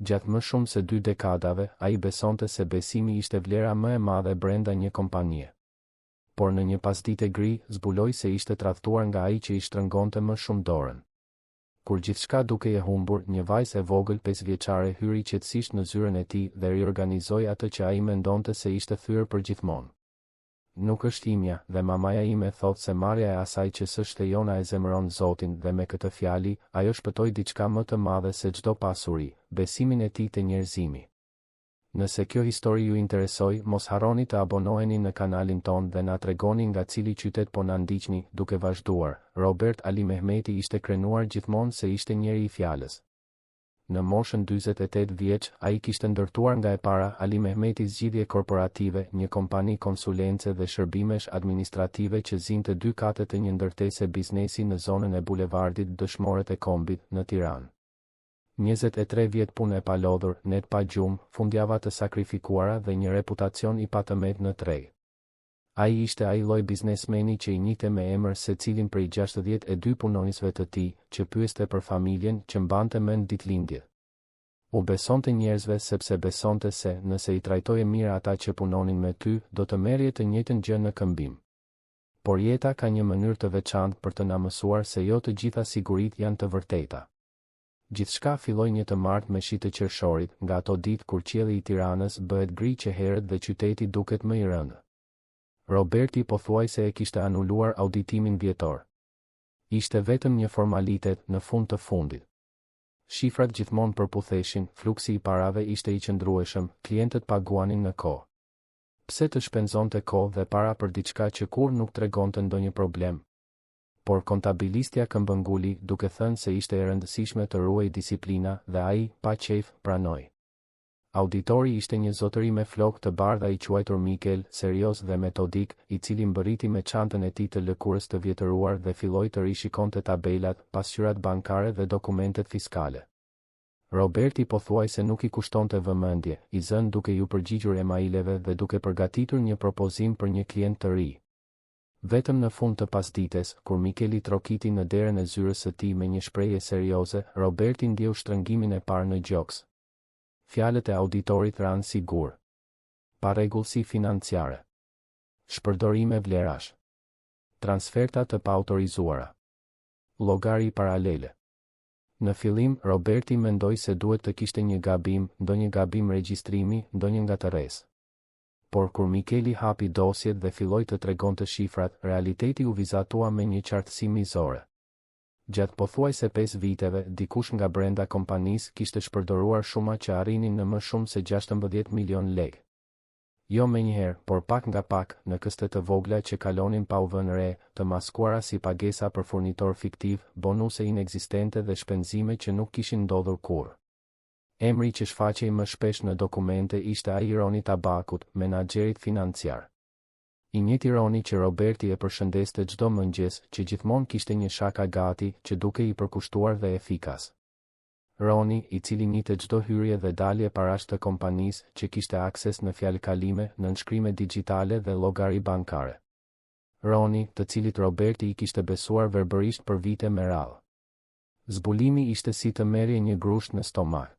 Gjatë më shumë se 2 dekadave, ai besonte se besimi ishte vlera më e madhe brenda një kompanie. Por në një pasditë gri, zbuloi se ishte tradhtuar nga ai që i shtrëngonte më shumë dorën. Kur gjithçka dukej e humbur, një vajzë e vogël 5 vjeçare hyri qetësisht në zyrën e tij dhe riorganizoi atë që ai mendonte se ishte thyer përgjithmonë. Nuk është imja, dhe mamaja ime thot se marrja e asaj që s'është e jona e zemëron Zotin, dhe me këtë fjali, ajo shpëtoi diçka më të madhe se çdo pasuri, besimin e tij te njerëzimi. Nëse kjo histori ju interesoi, mos harroni të abonoheni në kanalin ton dhe na tregoni nga cili qytet po na ndiqni. Duke vazhduar, Robert Ali Mehmeti ishte krenuar gjithmonë se ishte njeri i fjalës. Në moshën 48 vjeç, ai kishte ndërtuar nga e para Ali Mehmeti Zgjidhje Korporative, një kompani konsulence dhe shërbimesh administrative që zinte 2 kate të një ndërtese biznesi në zonën e bulevardit Dëshmorët e Kombit në Tiranë. 23 vjet punë e palodhur, net pa gjumë, fundjava të sakrifikuara dhe një reputacion i patëmet në treg. Ai ishte ai lloj biznesmeni që i njihte me emër secilin prej 62 punonisëve të tij, që pyeste për familjen, që mbante mend ditëlindje. U besonte njerëzve sepse besonte se nëse i trajtoje mirë ata që punonin me ty, do të merrje të njëjtën gjë në këmbim. Por jeta ka një mënyrë të veçantë për të na mësuar se jo të gjitha siguritë janë të vërteta. Gjithçka filloi një të martë me shi të qershorit, nga ato ditë kur qielli i Tiranës bëhet gri që herët dhe qyteti duket më i rëndë. Roberti pothuajse e kishte anuluar auditimin vjetor. Ishte vetëm një formalitet në fund të fundit. Shifrat gjithmonë përputheshin, fluksi i parave ishte i qëndrueshëm, klientët paguanin në kohë. Pse të shpenzonte kohë dhe para për diçka që kur nuk tregonte ndonjë problem? Por kontabilistja këmbënguli, duke thënë se ishte e rëndësishme të ruaj disiplina, dhe ai, pa qejf, pranoi. Auditori ishte një zotëri me flokë të bardha i quajtur Mikel, serioz dhe metodik, i cili mbërriti me çantën e tij të lëkurës të vjetëruar dhe filloi të rishikonte tabelat, pasqyrat bankare dhe dokumentet fiskale. Roberti pothuajse nuk i kushtonte vëmendje, i zënë duke ju përgjigjur emaileve dhe duke përgatitur një propozim për një klient të ri. Vetëm në fund të pasdites, kur Mikeli trokiti në derën e zyrës së tij me një shprehje serioze, Roberti ndjeu shtrëngimin e parë në gjoks. Fjalët e auditorit ranë sigur. Parregullsi financiare. Shpërdorime vlerash. Transferta të paautorizuara. Llogari paralele. Në fillim, Roberti mendoi se duhet të kishte një gabim, ndonjë gabim regjistrimi, ndonjë ngatërres. Por kur Mikeli hapi dosjet dhe filloi të tregonte shifrat, realiteti u vizatua me një qartësi mizore. Gjatë pothuajse 5 viteve, dikush nga brenda kompanisë kishte shpërdoruar shuma që arrinin në më shumë se 16 milion lekë. Jo menjëherë, por pak nga pak, në këste të vogla që kalonin pa u vënë re, të maskuara si pagesa për furnitor fiktiv, bonuse inekzistente dhe shpenzime që nuk kishin ndodhur kurrë. Emri që shfaqej më shpesh në dokumente ishte ai i Roni Tabakut, menaxherit financiar. I njëjti Roni që Roberti e përshëndeste çdo mëngjes, që gjithmonë kishte një shaka gati, që duke i përkushtuar dhe efikas. Roni, i cili njihte çdo hyrje dhe dalje parash të kompanisë, që kishte akses në fjalëkalime, në nënshkrime digjitale dhe llogari bankare. Roni, të cilit Roberti i kishte besuar verbërisht për vite me radhë. Zbulimi ishte si të merrje një grusht në stomak.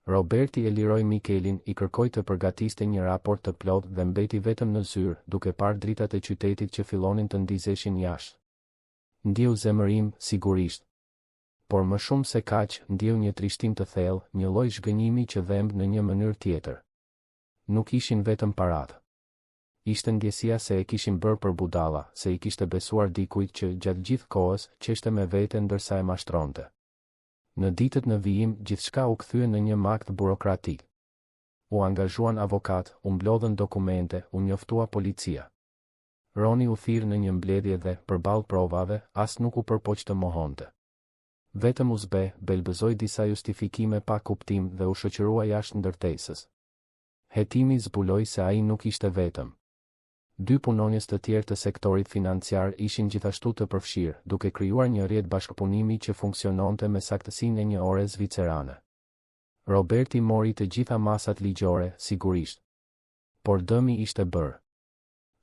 Roberti e liroi Mikelin, i kërkoi të përgatiste një raport të plotë dhe mbeti vetëm në zyrë, duke parë dritat e qytetit që fillonin të ndizeshin jashtë. Ndjeu zemërim, sigurisht. Por më shumë se kaq, ndjeu një trishtim të thellë, një lloj zhgënjimi që dhemb në një mënyrë tjetër. Nuk ishin vetëm paratë. Ishte ndjesia se e kishin bërë për budalla, se i kishte besuar dikujt që gjatë gjithë kohës qeshte me vete ndërsa e mashtronte. Në ditët në vijim, gjithçka u kthye në një makt burokratik. U angazhuan avokat, u mblodhën dokumente, u njoftua policia. Roni u thirr në një mbledhje dhe, përballë provave, as nuk u përpoq të mohonte. Vetëm u belbëzoi disa justifikime pa kuptim dhe u shoqërua jashtë ndërtesës. Hetimi zbuloi se ai nuk ishte vetëm. 2 punonjës të tjerë të sektorit financiar ishin gjithashtu të përfshirë, duke krijuar një rrjet bashkëpunimi që funksiononte me saktësinë e një ore zvicerane. Roberti mori të gjitha masat ligjore, sigurisht. Por dëmi ishte bërë.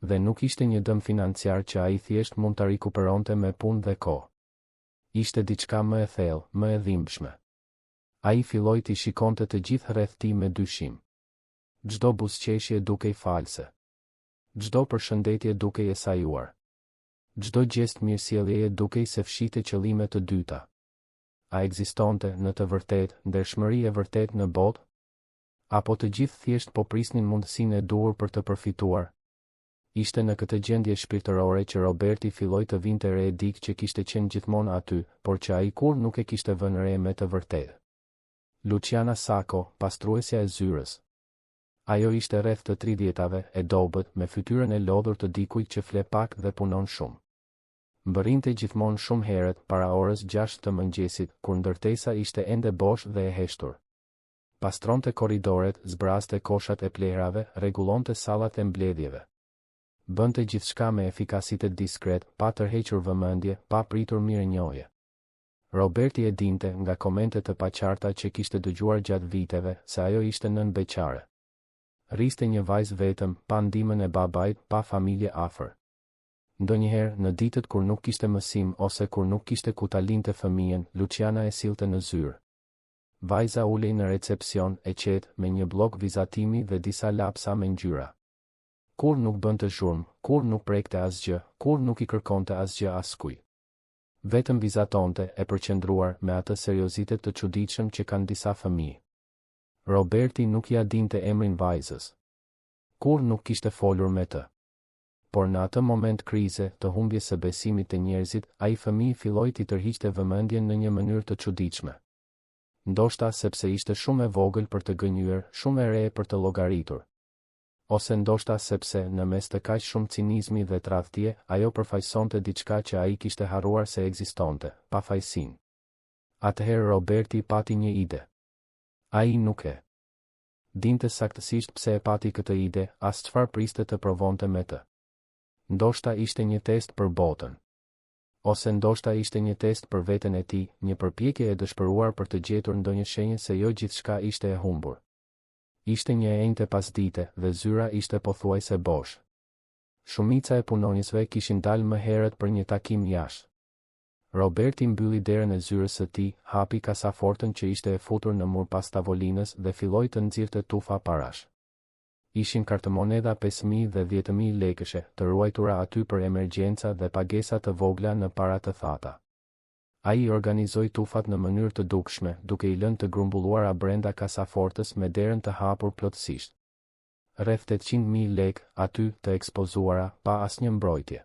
Dhe nuk ishte një dëm financiar që ai thjesht mund ta rikuperonte me punë dhe kohë. Ishte diçka më e thellë, më e dhimbshme. Ai filloi t'i shikonte të gjithë rreth tij me dyshim. Çdo buzëqeshje dukej false. Çdo përshëndetje dukej e sajuar. Çdo gjest mirësjelljeje dukej se fshinte qëllime të dyta. A ekzistonte në të vërtetë ndershmëri e vërtetë në botë? Apo të gjithë thjesht po prisnin mundësinë e duhur për të përfituar? Ishte në këtë gjendje shpirtërore që Roberti filloi të vinte re dikë që kishte qenë gjithmonë aty, por që ai kur nuk e kishte vënë re me të vërtetë. Luciana Sacco, pastruesja e zyrës. Ajo ishte rreth të 30-tave, e dobët, me fytyrën e lodhur të dikujt që fle pak dhe punon shumë. Mbërrinte gjithmonë shumë herët para orës 6 të mëngjesit, kur ndërtesa ishte ende bosh dhe e heshtur. Pastronte korridoret, zbraste koshat e plehrave, rregullonte sallat e mbledhjeve. Bënte gjithçka me efikasitet diskret, pa tërhequr vëmendje, pa pritur mirënjohje. Roberti e dinte nga komente të paqarta që kishte dëgjuar gjatë viteve se ajo ishte nën beqare. Rriste një vajzë vetëm, pa ndihmën e babait, pa familje afër. Ndonjëherë në ditët kur nuk kishte mësim ose kur nuk kishte ku ta linte fëmijën, Luciana e sillte në zyrë. Vajza ulej në recepcion, e qetë, me një blok vizatimi dhe disa lapsa me ngjyra. Kur nuk bënte zhurmë, kur nuk prekte asgjë, kur nuk i kërkonte asgjë askujt. Vetëm vizatonte, e përqendruar me atë seriozitet të çuditshëm që kanë disa fëmijë. Roberti nuk ja dinte emrin vajzës. Kur nuk kishte folur me të. Por në atë moment krize, të humbjes së besimit të njerëzit, ai fëmijë filloi t'i tërhiqte vëmendjen në një mënyrë të çuditshme. Ndoshta sepse ishte shumë e vogël për të gënjur, shumë e re për të llogaritur. Ose ndoshta sepse në mes të kaq shumë cinizmi dhe tradhtie, ajo përfaqësonte diçka që ai kishte harruar se ekzistonte, pafajësinë. Atëherë Roberti pati një ide. Ai nuk e dinte saktësisht pse e pati këtë ide, as çfarë priste të provonte me të. Ndoshta ishte një test për botën. Ose ndoshta ishte një test për veten e tij, një përpjekje e dëshpëruar për të gjetur ndonjë shenjë se jo gjithçka ishte e humbur. Ishte një e enjte pasdite dhe zyra ishte pothuajse bosh. Shumica e punonjësve kishin dalë më herët për një takim jashtë. Roberti mbylli derën e zyrës së tij, hapi kasafortën që ishte e futur në mur pas tavolinës dhe filloi të nxirrte tufa parash. Ishin kartëmonedha 5.000 dhe 10.000 lekëshe, të ruajtura aty për emergjenca dhe pagesa të vogla në para të thata. Ai organizoi tufat në mënyrë të dukshme, duke i lënë të grumbulluara brenda kasafortës me derën të hapur plotësisht. Rreth 800.000 lekë aty të ekspozuara, pa asnjë mbrojtje.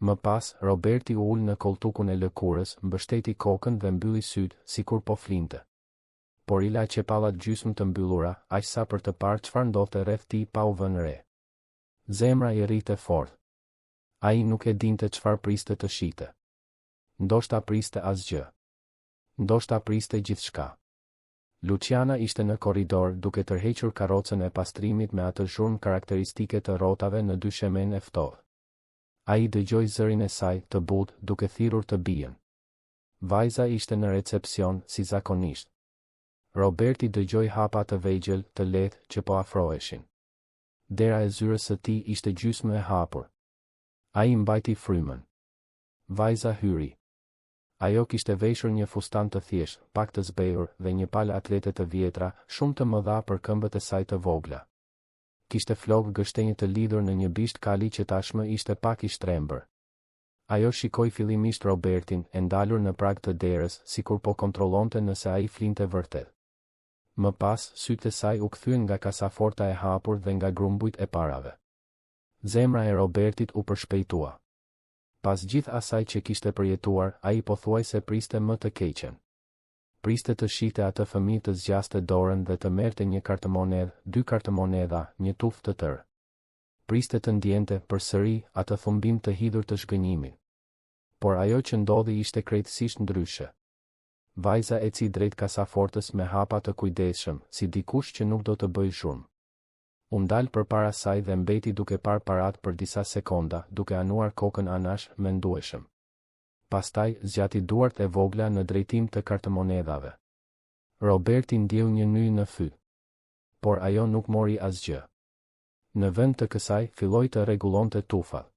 Më pas, Roberti u ul në koltukun e lëkurës, mbështeti kokën dhe mbylli syt, sikur po flinte. Por i la qepallat gjysmë të mbyllura, aq sa për të parë çfarë ndodhte rreth tij pa u vënë re. Zemra i rrite fort. Ai nuk e dinte çfarë priste të shite. Ndoshta priste asgjë. Ndoshta priste gjithçka. Luciana ishte në korridor duke tërhequr karrocën e pastrimit me atë zhurmë karakteristike të rrotave në dyshemen e ftohtë. Ai dëgjoi zërin e saj, të butë, duke thirrur të bijën. Vajza ishte në recepcion, si zakonisht. Roberti dëgjoi hapa të vegjël, të lehtë, që po afroheshin. Dera e zyrës së tij ishte gjysmë e hapur. Ai mbajti frymën. Vajza hyri. Ajo kishte veshur një fustan të thjeshtë, pak të zbehur dhe një palë atlete të vjetra, shumë të mëdha për këmbët e saj të vogla. Kishte flokë gështenje të lidhur në një bisht kali që tashmë ishte pak i shtrembër. Ajo shikoi fillimisht Robertin, e ndalur në prag të derës, sikur po kontrollonte nëse ai flinte vërtet. Më pas, sytë e saj u kthyen nga kasaforta e hapur dhe nga grumbujt e parave. Zemra e Robertit u përshpejtua. Pas gjithë asaj që kishte përjetuar, ai pothuajse priste më të keqen. Priste të shite atë fëmijë të zgjaste dorën dhe të merrte një kartëmonedhë, 2 kartëmonedha, një tufë të tërë. Priste të ndjente përsëri atë thumbim të hidhur të shgënjimit. Por ajo që ndodhi ishte krejtësisht ndryshe. Vajza eci drejt kasafortës me hapa të kujdesshëm, si dikush që nuk do të bëjë zhurmë. U ndal përpara saj dhe mbeti duke parë parat për disa sekonda, duke anuar kokën anash, mendueshëm. Pastaj zgjati duart e vogla në drejtim të kartëmonedhave. Roberti ndjeu një ny në fy. Por ajo nuk mori asgjë. Në vend të kësaj, filloi të rregullonte tufat.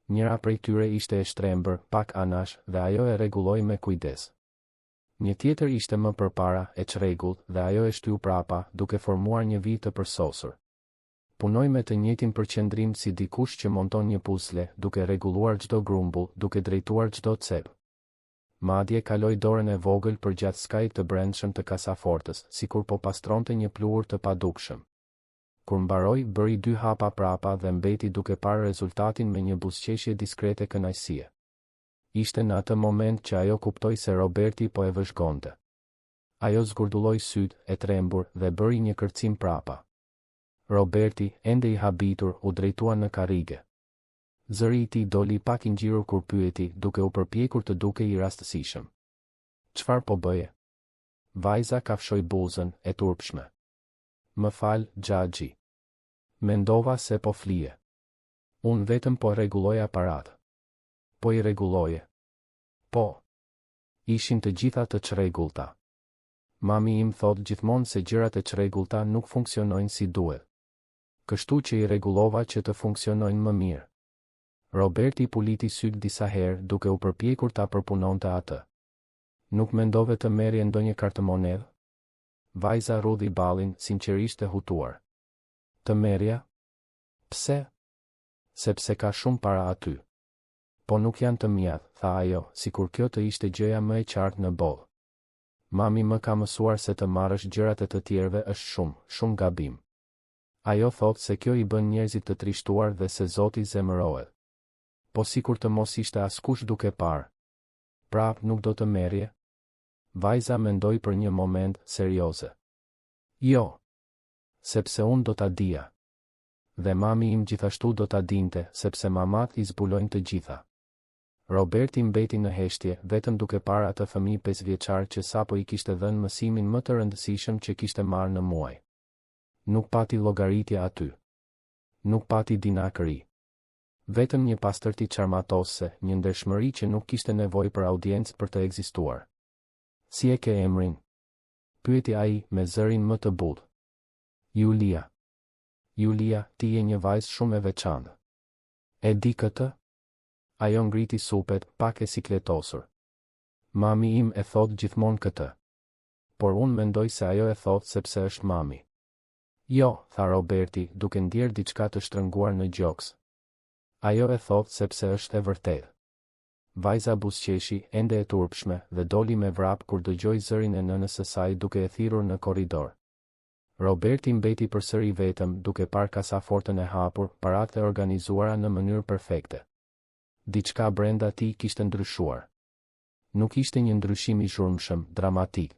Njëra prej tyre ishte e shtrembër, pak anash, dhe ajo e rregulloi me kujdes. Një tjetër ishte më përpara e çrregullt dhe ajo e shtyu prapa, duke formuar një vit të përsosur. Punoi me të njëjtin përqendrim si dikush që monton një puzle, duke rregulluar çdo grumbull, duke drejtuar çdo cep. Madje kaloi dorën e vogël përgjatë skajit të brendshëm të kasafortës, sikur po pastronte një pluhur të padukshëm. Kur mbaroi, bëri 2 hapa prapa dhe mbeti duke parë rezultatin me një buzëqeshje diskrete kënaqësie. Ishte në atë moment që ajo kuptoi se Roberti po e vëzhgonte. Ajo zgurdulloi syt, e trembur, dhe bëri një kërcim prapa. Roberti, ende i habitur, u drejtua në karrige. Zëri i tij doli pak i ngjirur kur pyeti, duke u përpjekur të dukej i rastësishëm. "Çfarë po bëje?" Vajza kafshoi buzën, e turpshme. "Më fal, Xhaxhi. Mendova se po flije. Unë vetëm po rregulloj aparat." "Po i rregulloje?" "Po. Ishin të gjitha të çrregullta. Mami im thot gjithmonë se gjërat e çrregullta nuk funksionojnë si duhet. Kështu që i rregullova që të funksionojnë më mirë." Roberti puliti syt disa herë, duke u përpjekur ta përpunonte atë. "Nuk mendove të merrje ndonjë kartëmonedhë?" Vajza rudhi ballin, sinqerisht e hutuar. "Të merrja? Pse?" "Sepse ka shumë para aty." "Po nuk janë të mia," tha ajo, sikur kjo të ishte gjëja më e qartë në botë. "Mami më ka mësuar se të marrësh gjërat e të tjerëve është shumë gabim. Ajo thot se kjo i bën njerëzit të trishtuar dhe se Zoti zemërohet." "Po sikur të mos ishte askush duke parë. Prap nuk do të merrje?" Vajza mendoi për një moment, serioze. "Jo. Sepse unë do ta dija. Dhe mami im gjithashtu do ta dinte, sepse mamat i zbulojnë të gjitha." Roberti mbeti në heshtje, vetëm duke parë atë fëmijë 5 vjeçar që sapo i kishte dhënë mësimin më të rëndësishëm që kishte marrë në muaj. Nuk pati llogaritje aty. Nuk pati dinakëri. Vetëm një pastërti çarmatose, një ndershmëri që nuk kishte nevojë për audiencë për të ekzistuar. "Si e ke emrin?" pyeti ai me zërin më të butë. "Julia." "Julia, ti je një vajzë shumë e veçantë." "E di këtë?" Ajo ngriti supet, pak e sikletosur. "Mami im e thot gjithmonë këtë. Por unë mendoj se ajo e thot sepse është mami." "Jo," tha Roberti, duke ndjerë diçka të shtrënguar në gjoks. "Ajo e thot sepse është e vërtetë." Vajza buzëqeshi, ende e turpshme, dhe doli me vrap kur dëgjoi zërin e nënës së saj duke e thirrur në korridor. Roberti mbeti përsëri vetëm, duke parë kasafortën e hapur, paratë e organizuara në mënyrë perfekte. Diçka brenda tij kishte ndryshuar. Nuk ishte një ndryshim i zhurmshëm, dramatik.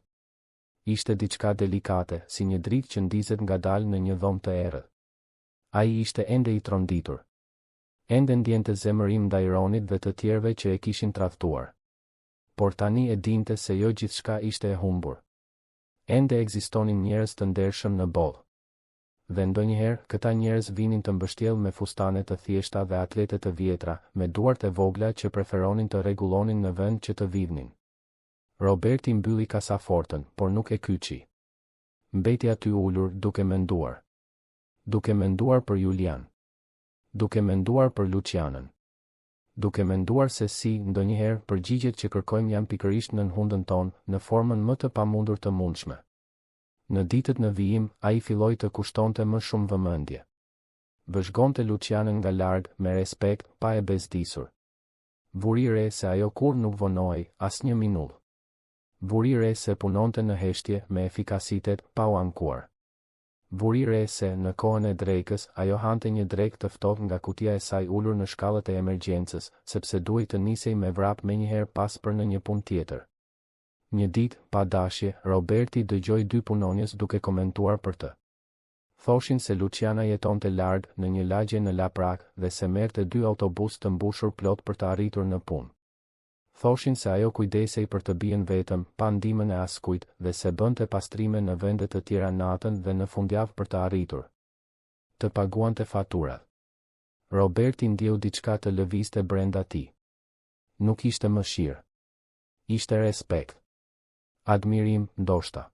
Ishte diçka delikate, si një dritë që ndizet ngadalë në një dhomë të errët. Ai ishte ende i tronditur. Ende ndjente zemërim ndaj Ronit dhe të tjerëve që e kishin tradhtuar. Por tani e dinte se jo gjithçka ishte e humbur. Ende ekzistonin njerëz të ndershëm në botë. Dhe ndonjëherë këta njerëz vinin të mbështjellë me fustane të thjeshta dhe atlete të vjetra, me duart e vogla që preferonin të rregullonin në vend që të vivnin. Roberti mbylli kasafortën, por nuk e kyçi. Mbeti aty ulur, duke menduar. Duke menduar për Julian. Duke menduar për Lucianën. Duke menduar se si, ndonjëherë, përgjigjet që kërkojmë janë pikërisht nën hundën tonë, në formën më të pamundur të mundshme. Në ditët në vijim, ai filloi të kushtonte më shumë vëmendje. Vëzhgonte Lucianën nga larg, me respekt, pa e bezdisur. Vuri re se ajo kur nuk vonoi, as një minutë. Vuri re se punonte në heshtje, me efikasitet, pa u ankuar. Vuri re se, në kohën e drekës, ajo hante një drek të ftohtë nga kutia e saj ulur në shkallët e emergjencës, sepse duhej të nisej me vrap menjëherë pas për në një punë tjetër. Një ditë, pa dashje, Roberti dëgjoi 2 punonjës duke komentuar për të. Thoshin se Luciana jetonte larg, në një lagje në Laprak, dhe se merrte 2 autobus të mbushur plot për të arritur në punë. Thoshin se ajo kujdesej për të bien vetëm, pa ndihmën e askujt, dhe se bënte pastrime në vende të tjera natën dhe në fundjavë për të arritur të paguante faturat. Roberti ndjeu diçka të lëvizte brenda tij. Nuk ishte mëshirë. Ishte respekt. Admirim, ndoshta.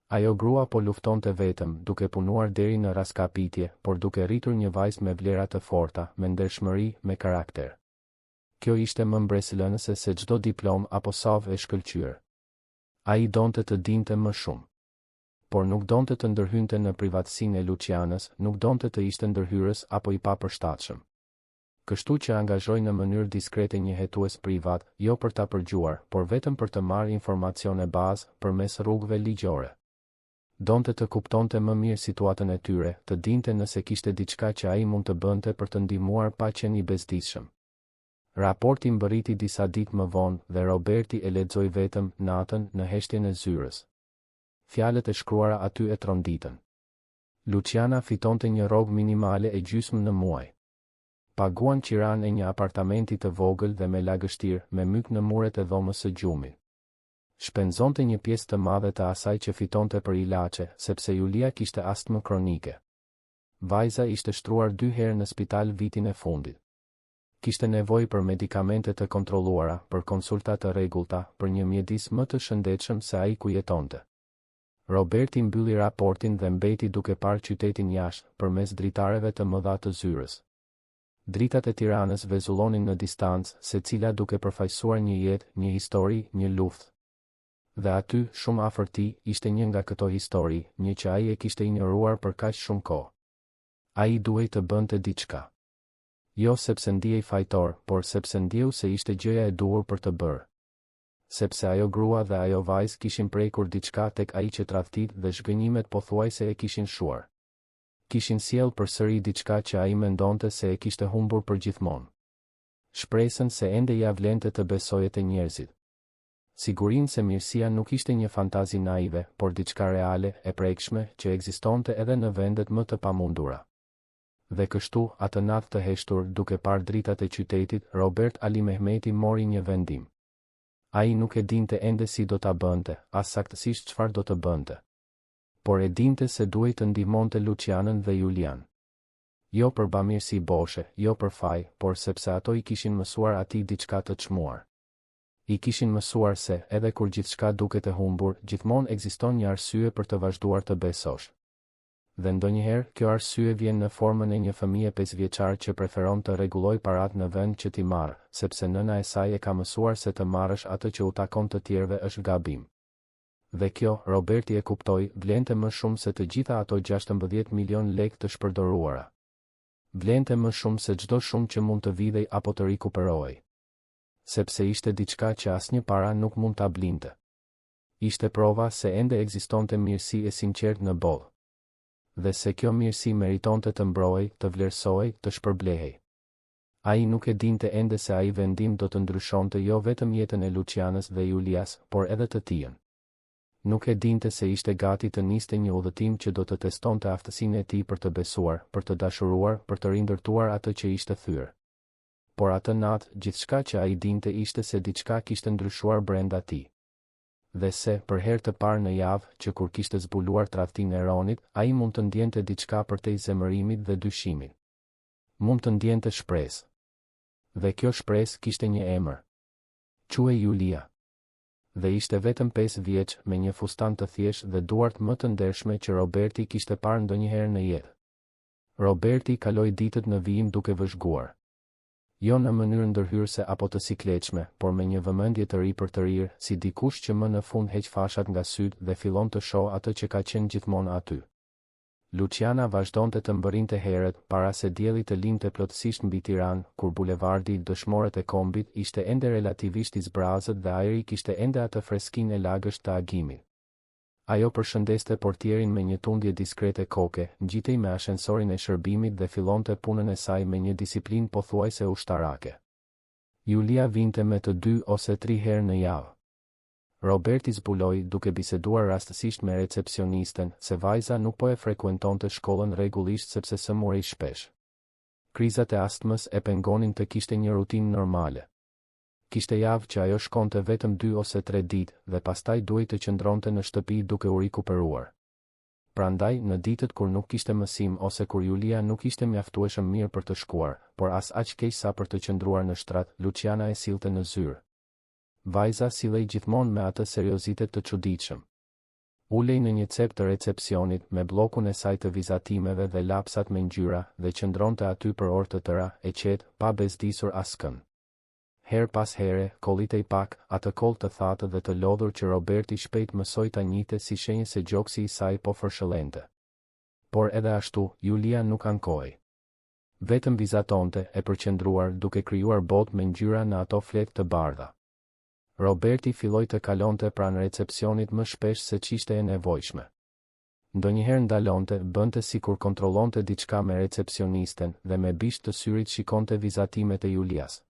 Ajo grua po luftonte vetëm, duke punuar deri në raskapitje, por duke rritur një vajzë me vlera të forta, me ndershmëri, me karakter. Kjo ishte më mbreslënëse se çdo diplom apo savë e shkëlqyer. Ai donte të dinte më shumë. Por nuk donte të ndërhynte në privatësinë e Lucianës, nuk donte të ishte ndërhyrës apo i papërshtatshëm. Kështu që angazhoi në mënyrë diskrete një hetues privat, jo për ta përgjuar, por vetëm për të marrë informacione bazë përmes rrugëve ligjore. Donte të kuptonte më mirë situatën e tyre, të dinte nëse kishte diçka që ai mund të bënte për të ndihmuar pa qenë i bezdisshëm. Raporti mbërriti disa ditë më vonë dhe Roberti e lexoi vetëm natën në heshtjen e zyrës. Fjalët e shkruara aty e tronditën. Luciana fitonte një rrogë minimale e gjysmë në muaj. Paguan qiran e një apartamenti të vogël dhe me lagështirë, me myk në muret e dhomës së gjumit. Shpenzonte një pjesë të madhe të asaj që fitonte për ilaçe, sepse Julia kishte astmë kronike. Vajza ishte shtruar 2 herë në spital vitin e fundit. Kishte nevojë për medikamente të kontrolluara, për konsulta të rregullta, për një mjedis më të shëndetshëm se ai ku jetonte. Roberti mbylli raportin dhe mbeti duke parë qytetin jashtë, përmes dritareve të mëdha të zyrës. Dritat e Tiranës vezullonin në distancë, secila duke përfaqësuar një jetë, një histori, një luftë. Dhe aty, shumë afër tij, ishte një nga këto histori, një që ai e kishte injoruar për kaq shumë kohë. Ai duhej të bënte diçka. Jo sepse ndihej fajtor, por sepse ndjeu se ishte gjëja e duhur për të bërë. Sepse ajo grua dhe ajo vajzë kishin prekur diçka tek ai që tradhtit dhe zhgënjimet pothuajse e kishin shuar. Kishin sjell përsëri diçka që ai mendonte se e kishte humbur përgjithmonë. Shpresën se ende ja vlente të besoje te njerëzit. Sigurinë se mirësia nuk ishte një fantazi naive, por diçka reale, e prekshme, që ekzistonte edhe në vendet më të pamundura. Dhe kështu, atë natë të heshtur, duke parë dritat e qytetit, Robert Ali Mehmeti mori një vendim. Ai nuk e dinte ende si do ta bënte, as saktësisht çfarë do të bënte. Por e dinte se duhej të ndihmonte Lucianën dhe Julian. Jo për bamirësi boshe, jo për faj, por sepse ato i kishin mësuar atij diçka të çmuar. I kishin mësuar se, edhe kur gjithçka duket e humbur, gjithmonë ekziston një arsye për të vazhduar të besosh. Dhe ndonjëherë, kjo arsye vjen në formën e një fëmije 5 vjeçar që preferon të rregullojë paratë në vend që t'i marrë, sepse nëna e saj e ka mësuar se të marrësh atë që u takon të tjerëve është gabim. Dhe kjo, Roberti e kuptoi, vlente më shumë se të gjitha ato 16 milion lekë të shpërdoruara. Vlente më shumë se çdo shumë që mund të vidhej apo të rikuperohej. Sepse ishte diçka që asnjë para nuk mund ta blinte. Ishte prova se ende ekzistonte mirësi e sinqertë në botë. Dhe se kjo mirësi meritonte të mbrohej, të vlerësohej, të shpërblehej. Ai nuk e dinte ende se ai vendim do të ndryshonte jo vetëm jetën e Lucianës dhe Julias, por edhe të tijën. Nuk e dinte se ishte gati të niste një udhëtim që do të testonte aftësinë e tij për të besuar, për të dashuruar, për të rindërtuar atë që ishte thyer. Por atë natë, gjithçka që ai dinte ishte se diçka kishte ndryshuar brenda tij. Dhe se, për herë të parë në javë, që kur kishte zbuluar tradhtinë e Ronit, ai mund të ndjente diçka përtej zemërimit dhe dyshimit. Mund të ndjente shpresë. Dhe kjo shpresë kishte një emër. Quhej Julia. Dhe ishte vetëm 5 vjeç, me një fustan të thjeshtë dhe duart më të ndershme që Roberti kishte parë ndonjëherë në jetë. Roberti kaloi ditët në vijim duke vëzhguar. Jo në mënyrë ndërhyrëse apo të sikletshme, por me një vëmendje të ri për të rirë, si dikush që më në fund heq fashat nga syt dhe fillon të shoh atë që ka qenë gjithmonë aty. Luciana vazhdonte të mbërrinte herët, para se dielli të lindte plotësisht mbi Tiranë, kur bulevardi i dëshmorët e kombit ishte ende relativisht i zbrazët dhe ajri kishte ende atë freskinë e lagësht të agimit. Ajo përshëndeste portierin me një tundje diskrete koke, ngjitej me ashensorin e shërbimit dhe fillonte punën e saj me një disiplinë pothuajse ushtarake. Julia vinte me të 2 ose 3 herë në javë. Roberti zbuloi, duke biseduar rastësisht me recepcionisten, se vajza nuk po e frekuentonte shkollën rregullisht sepse sëmurej shpesh. Krizat e astmës e pengonin të kishte një rutinë normale. Kishte javë që ajo shkonte vetëm 2 ose 3 ditë dhe pastaj duhej të qëndronte në shtëpi duke u rikuperuar. Prandaj, në ditët kur nuk kishte mësim ose kur Julia nuk ishte mjaftueshëm mirë për të shkuar, por as aq keq sa për të qëndruar në shtrat, Luciana e sillte në zyrë. Vajza sillej gjithmonë me atë seriozitet të çuditshëm. Ulej në një cep të recepcionit me bllokun e saj të vizatimeve dhe lapsat me ngjyra dhe qëndronte aty për orë të tëra, e qetë, pa bezdisur askënd. Her pas here, kollitej pak, atë koll të thatë dhe të lodhur që Roberti shpejt mësoi ta njihte si shenjë se gjoksi i saj po fërshëllente. Por edhe ashtu, Julia nuk ankohej. Vetëm vizatonte, e përqendruar duke krijuar botë me ngjyra në ato fletë të bardha. Roberti filloi të kalonte pranë recepcionit më shpesh se ç'ishte e nevojshme. Ndonjëherë ndalonte, bënte sikur kontrollonte diçka me recepcionisten dhe me bisht të syrit shikonte vizatimet e Julias.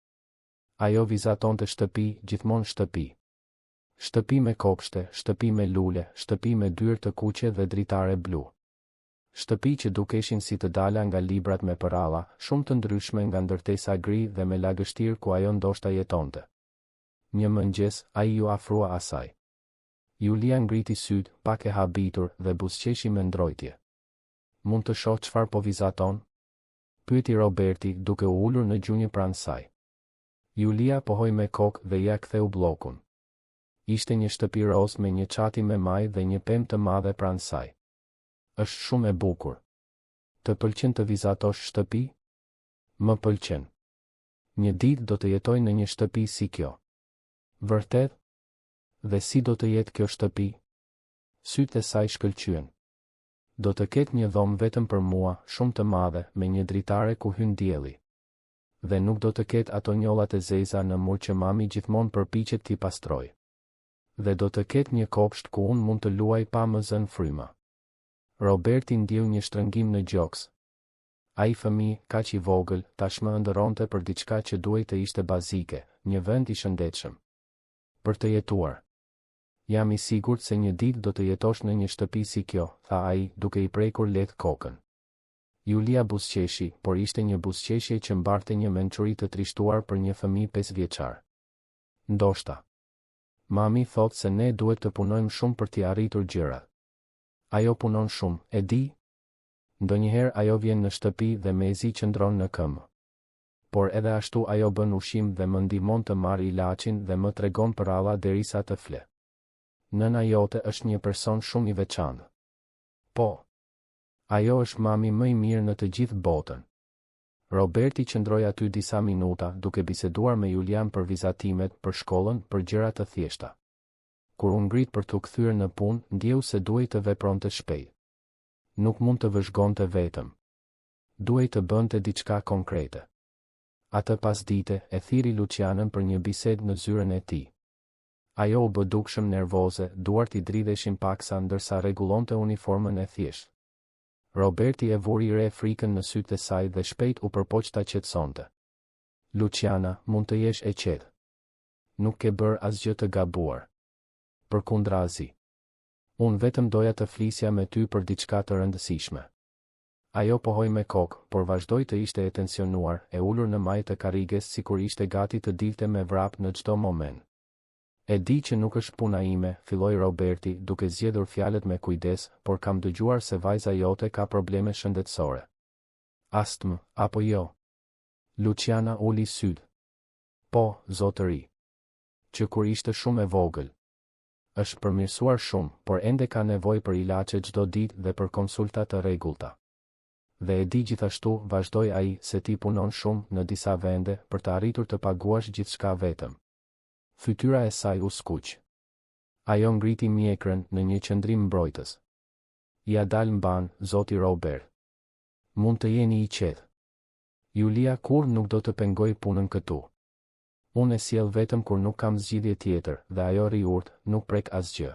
Ajo vizatonte shtëpi, gjithmonë shtëpi. Shtëpi me kopshte, shtëpi me lule, shtëpi me dyrë të kuqe dhe dritare blu. Shtëpi që dukeshin si të dala nga librat me përralla, shumë të ndryshme nga ndërtesa gri dhe me lagështirë ku ajo ndoshta jetonte. Një mëngjes, ai ju afrua asaj. Julia ngriti syt, pak e habitur dhe buzëqeshi me ndrojtje. Mund të shoh çfarë po vizaton? Pyeti Roberti duke u ulur në gjunjë pranë saj. Julia pohoi me kokë dhe ja ktheu bllokun. Ishte një shtëpi roz me një çati me maj dhe një pemë të madhe pranë saj. Është shumë e bukur. Të pëlqen të vizatosh shtëpi? Më pëlqen. Një ditë do të jetoj në një shtëpi si kjo. Vërtet? Dhe si do të jetë kjo shtëpi? Sytë e saj shkëlqyen. Do të ketë një dhomë vetëm për mua, shumë të madhe, me një dritare ku hyn dielli. Dhe nuk do të ketë ato njollat e zeza në mur që mami gjithmonë përpiqet t'i pastroj. Dhe do të ketë një kopsht ku unë mund të luaj pa më zënë fryma. Roberti ndjeu një shtrëngim në gjoks. Ai fëmijë, kaq i vogël, tashmë ëndërronte për diçka që duhej të ishte bazike, një vend i shëndetshëm. Për të jetuar. Jam i sigurt se një ditë do të jetosh në një shtëpi si kjo, tha ai, duke i prekur lehtë kokën. Julia buzëqeshi, por ishte një buzëqeshje që mbarte një mençuri të trishtuar për një fëmijë 5 vjeçar. Ndoshta. Mami thot se ne duhet të punojmë shumë për t'i arritur gjërat. Ajo punon shumë, e di? Ndonjëherë ajo vjen në shtëpi dhe mezi qëndron në këmbë. Por edhe ashtu ajo bën ushqim dhe më ndihmon të marr ilaçin dhe më tregon përralla derisa të fle. Nëna jote është një person shumë i veçantë. Po. Ajo është mami më i mirë në të gjithë botën. Roberti qëndroi aty disa minuta duke biseduar me Julian për vizatimet, për shkollën, për gjëra të thjeshta. Kur u ngrit për t'u kthyer në punë, ndjeu se duhej të vepronte shpejt. Nuk mund të vëzhgonte vetëm. Duhej të bënte diçka konkrete. Atë pasdite e thiri Lucianën për një bisedë në zyrën e tij. Ajo u bë dukshëm nervoze, duart i dridheshin paksa ndërsa rregullonte uniformën e thjeshtë. Roberti e vuri re frikën në sytë e saj dhe shpejt u përpoq ta qetësonte. Luciana, mund të jesh e qetë. Nuk ke bërë asgjë të gabuar. Përkundrazi. Unë vetëm doja të flisja me ty për diçka të rëndësishme. Ajo pohoi me kokë, por vazhdoi të ishte e tensionuar, e ulur në majë të karriges sikur ishte gati të dilte me vrap në çdo moment. E di që nuk është puna ime, filloi Roberti, duke zgjedhur fjalët me kujdes, por kam dëgjuar se vajza jote ka probleme shëndetësore. Astmë, apo jo? Luciana uli syt. Po, zotëri. Që kur ishte shumë e vogël. Është përmirësuar shumë, por ende ka nevojë për ilaçe çdo ditë dhe për konsulta të rregullta. Dhe e di gjithashtu, vazhdoi ai, se ti punon shumë në disa vende për të arritur të paguash gjithçka vetëm. Fytyra e saj u skuq. Ajo ngriti mjekrën në një qëndrim mbrojtës. Ja dal mban, zoti Robert. Mund të jeni i qetë. Julia kur nuk do të pengoj punën këtu. Unë e sjell vetëm kur nuk kam zgjidhje tjetër, dhe ajo ri urt, nuk prek asgjë.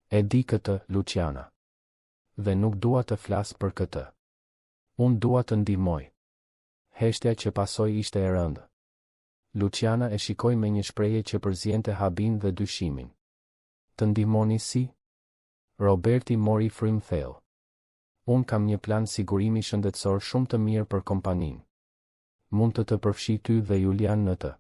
E di këtë, Luciana. Dhe nuk dua të flas për këtë. Unë dua të ndihmoj. Heshtja që pasoi ishte e rëndë. Luciana e shikoi me një shprehje që përziente habin dhe dyshimin. Të ndihmoni si? Roberti mori frym thellë. Unë kam një plan sigurimi shëndetësor shumë të mirë për kompaninë. Mund të përfshi ty dhe Julian në të.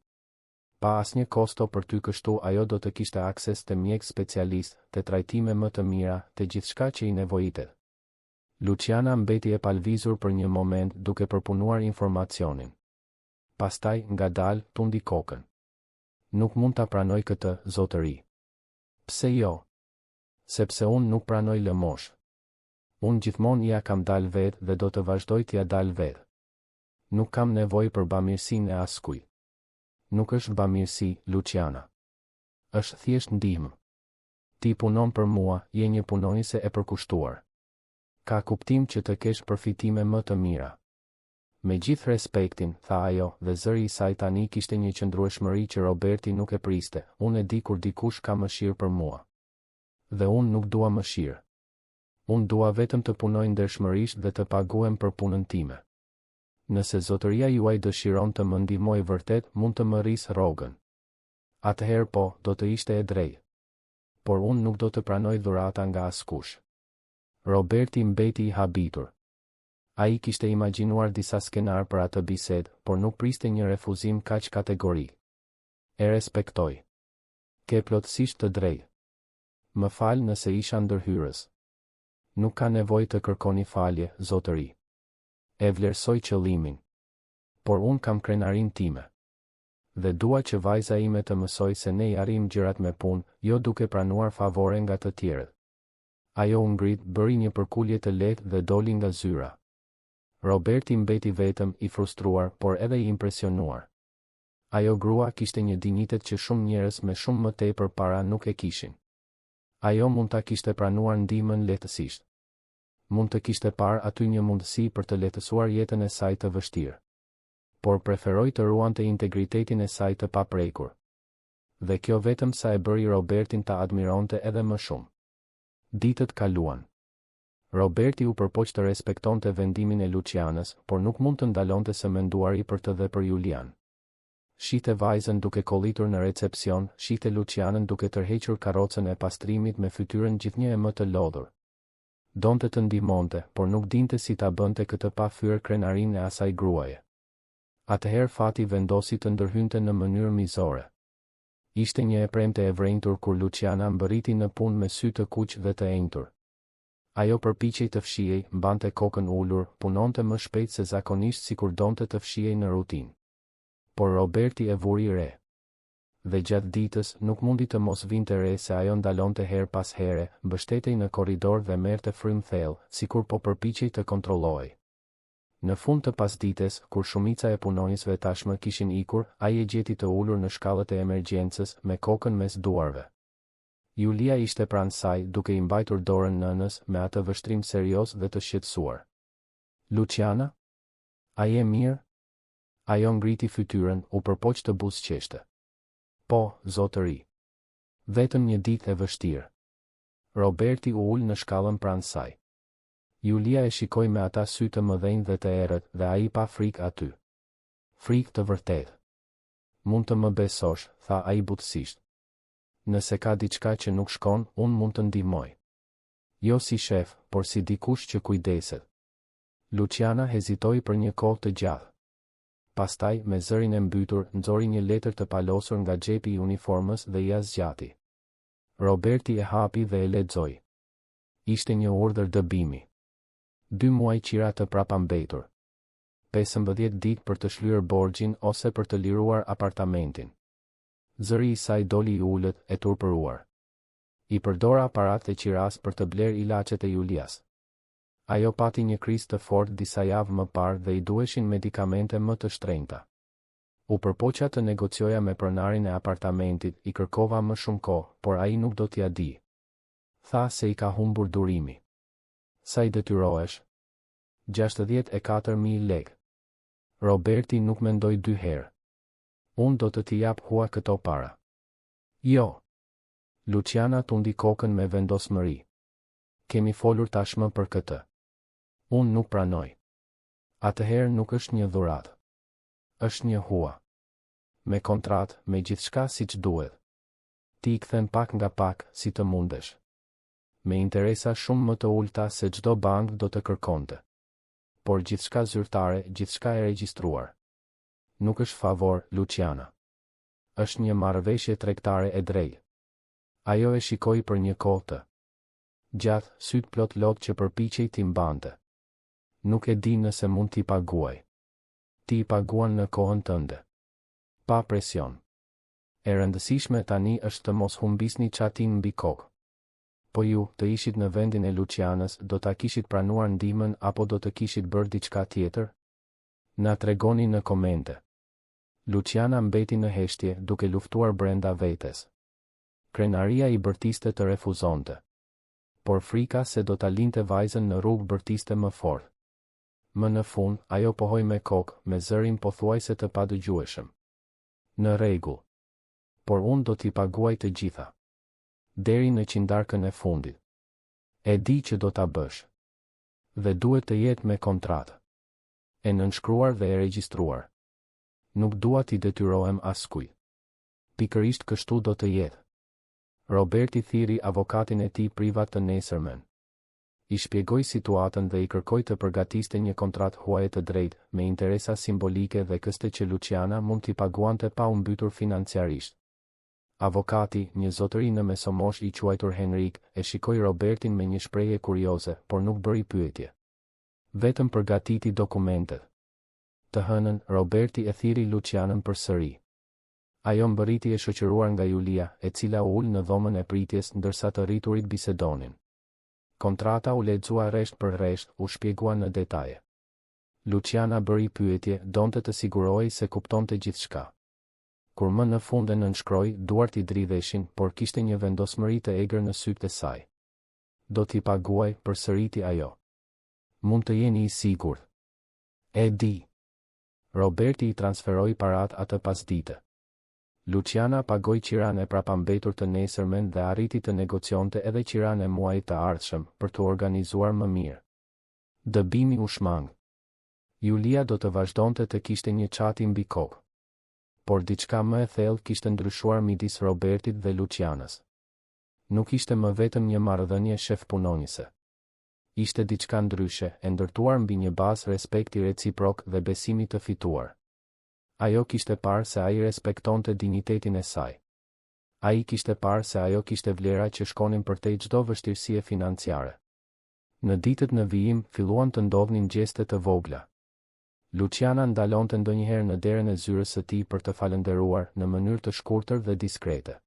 Pa asnjë kosto për ty, kështu ajo do të kishte akses të mjek specialist, të trajtime më të mira, të gjithçka që i nevojitet. Luciana mbeti e palvizur për një moment duke përpunuar informacionin. Pastaj, ngadalë, tundi kokën. Nuk mund ta pranoj këtë, zotëri. Pse jo? Sepse unë nuk pranoj lëmosh. Unë gjithmonë ja kam dalë vetë dhe do të vazhdoj t'ja dalë vetë. Nuk kam nevojë për bamirësinë e askujt. Nuk është bamirësi, Luciana. Është thjesht ndihmë. Ti punon për mua, je një punonjëse e përkushtuar. Ka kuptim që të kesh përfitime më të mira. Me gjithë respektin, tha ajo, dhe zëri i saj tani kishte një qëndrueshmëri që Roberti nuk e priste. Unë e di kur dikush ka mëshirë për mua. Dhe unë nuk dua mëshirë. Unë dua vetëm të punoj ndershmërisht dhe të paguhem për punën time. Nëse zotëria juaj dëshiron të më ndihmoj vërtet, mund të më rrisë rrogën. Atëherë po, do të ishte e drejtë. Por unë nuk do të pranoj dhurata nga askush. Roberti mbeti i habitur. Ai kishte imagjinuar disa skenar për atë bisedë, por nuk priste një refuzim kaq kategorik. E respektoj. Ke plotësisht të drejtë. Më fal nëse isha ndërhyrës. Nuk ka nevojë të kërkoni falje, zotëri. E vlerësoj qëllimin. Por unë kam krenarin time. Dhe dua që vajza ime të mësoj se ne i arrim gjërat me punë, jo duke pranuar favore nga të tjerët. Ajo u ngrit, bëri një përkulje të lehtë dhe doli nga zyra. Roberti mbeti vetëm, i frustruar, por edhe i impresionuar. Ajo grua kishte një dinjitet që shumë njerëz me shumë më tepër para nuk e kishin. Ajo mund ta kishte pranuar ndihmën lehtësisht. Mund të kishte parë aty një mundësi për të lehtësuar jetën e saj të vështirë. Por preferoi të ruante integritetin e saj të paprekur. Dhe kjo vetëm sa e bëri Robertin ta admironte edhe më shumë. Ditët kaluan. Roberti u përpoq të respektonte vendimin e Lucianës, por nuk mund të ndalonte së menduari për të dhe për Julian. Shite vajzën duke kollitur në recepcion, shite Lucianën duke tërhequr karrocën e pastrimit me fytyrën gjithnjë e më të lodhur. Donte të ndihmonte, por nuk dinte si ta bënte këtë pa fyer krenarinë e asaj gruaje. Atëherë fati vendosi të ndërhynte në mënyrë mizore. Ishte një e premte e vrenjtur kur Luciana mbërriti në punë me sy të kuq dhe të enjtur. Ajo përpiqej të fshihej, mbante kokën ulur, punonte më shpejt se zakonisht sikur donte të fshihej në rutinë. Por Roberti e vuri re. Dhe gjatë ditës nuk mundi të mos vinte re se ajo ndalonte her pas here, mbështetej në korridor dhe merrte frym thellë, sikur po përpiqej të kontrollohej. Në fund të pasdites, kur shumica e punonjësve tashmë kishin ikur, ai e gjeti të ulur në shkallët e emergjencës me kokën mes duarve. Julia ishte pranë saj, duke i mbajtur dorën nënës me atë vështrim serioz dhe të shqetësuar. Luciana? A je mirë? Ajo ngriti fytyrën, u përpoq të buzëqeshte. Po, zotëri. Vetëm një ditë e vështirë. Roberti u ul në shkallën pranë saj. Julia e shikoi me ata sy të mëdhenj dhe të errët, dhe ai pa frikë aty. Frikë të vërtetë. Mund të më besosh, tha ai butësisht. Nëse ka diçka që nuk shkon, unë mund të ndihmoj. Jo si shef, por si dikush që kujdeset. Luciana hezitoi për një kohë të gjatë. Pastaj, me zërin e mbytur, nxori një letër të palosur nga xhepi i uniformës dhe ia zgjati. Roberti e hapi dhe e lexoi. Ishte një urdhër dëbimi. 2 muaj qira të prapambetur. 15 ditë për të shlyer borxhin ose për të liruar apartamentin. Zëri i saj doli i ulët, e turpëruar. I përdor aparat e qiras për të bler ilaçet e Julias. Ajo pati një krizë të fortë disa javë më parë dhe i duheshin medikamente më të shtrenjta. U përpoqja të negocioja me pronarin e apartamentit, i kërkova më shumë kohë, por ai nuk do t'ia di. Tha se i ka humbur durimi. Sa i detyrohesh? 64.000 lekë. Roberti nuk mendoi 2 herë. Unë do të t'i jap hua këto para. Jo. Luciana tundi kokën me vendosmëri. Kemi folur tashmë për këtë. Unë nuk pranoj. Atëherë nuk është një dhuratë. Është një hua. Me kontratë, me gjithçka siç duhet. Ti i kthen pak nga pak, si të mundesh. Me interesa shumë më të ulta se çdo bank do të kërkonte. Por gjithçka zyrtare, gjithçka e regjistruar. Nuk është favor, Luciana. Është një marrëveshje tregtare e drejtë. Ajo e shikoi për një kohë të gjatë, syt plot lot që përpiqej t'i mbante. Nuk e di nëse mund t'i paguaj. Ti i paguan në kohën tënde. Pa presion. E rëndësishme tani është të mos humbisni çatin mbi kokë. Po ju, të ishit në vendin e Lucianës, do ta kishit pranuar ndihmën apo do të kishit bërë diçka tjetër? Na tregoni në komente. Luciana mbeti në heshtje duke luftuar brenda vetes. Krenaria I bërtiste të refuzonte. Por frika se do ta linte vajzën në rrugë bërtiste më fort. Më në fund, ajo pohoi me kokë, me zërin pothuajse të padëgjueshëm. Në rregull. Por unë do t'i paguaj të gjitha. Deri në qindarkën e fundit. E di që do ta bësh. Dhe duhet të jetë me kontratë. E nënshkruar dhe e regjistruar. Nuk dua t'i detyrohem askujt. Pikërisht kështu do të jetë. Roberti thiri avokatin e tij privat të nesërmen. I shpjegoi situatën dhe I kërkoi të përgatiste një kontratë huaje të drejtë, me interesa simbolike dhe këste që Luciana mund t'i paguante pa u mbytur financiarisht. Avokati, një zotëri në mesomosh I quajtur Henrik, e shikoi Robertin me një shprehje kurioze, por nuk bëri pyetje. Vetëm përgatiti dokumentet. Të hënën, Roberti e thiri Lucianën përsëri. Ajo mbërriti e shoqëruar nga Julia, e cila u ul në dhomën e pritjes ndërsa të rriturit bisedonin. Kontrata u lexua rresht për rresht, u shpjegua në detaje. Luciana bëri pyetje, donte të sigurohej se kuptonte gjithçka. Kur më në fund e nënshkroi, duart I dridheshin, por kishte një vendosmëri të egër në sytë e saj. Do t'i paguaj, përsëriti ajo. Mund të jeni I sigurt. E di. Roberti I transferoi parat atë pasdite. Luciana pagoi qiran e prapambetur të nesërmen dhe arriti të negocionte edhe qiran e muajit të ardhshëm për të organizuar më mirë. Dëbimi u shmang. Julia do të vazhdonte të kishte një çati mbi kokë. Por diçka më e thellë kishte ndryshuar midis Robertit dhe Lucianës. Nuk ishte më vetëm një marrëdhënie shef-punonjëse. Ishte diçka ndryshe, e ndërtuar mbi një bazë respekti reciprok dhe besimi të fituar. Ajo kishte parë se ai respektonte dinjitetin e saj. Ai kishte parë se ajo kishte vlera që shkonin përtej çdo vështirësie financiare. Në ditët në vijim, filluan të ndodhnin gjeste të vogla. Luciana ndalonte ndonjëherë në derën e zyrës së tij për të falënderuar në mënyrë të shkurtër dhe diskrete.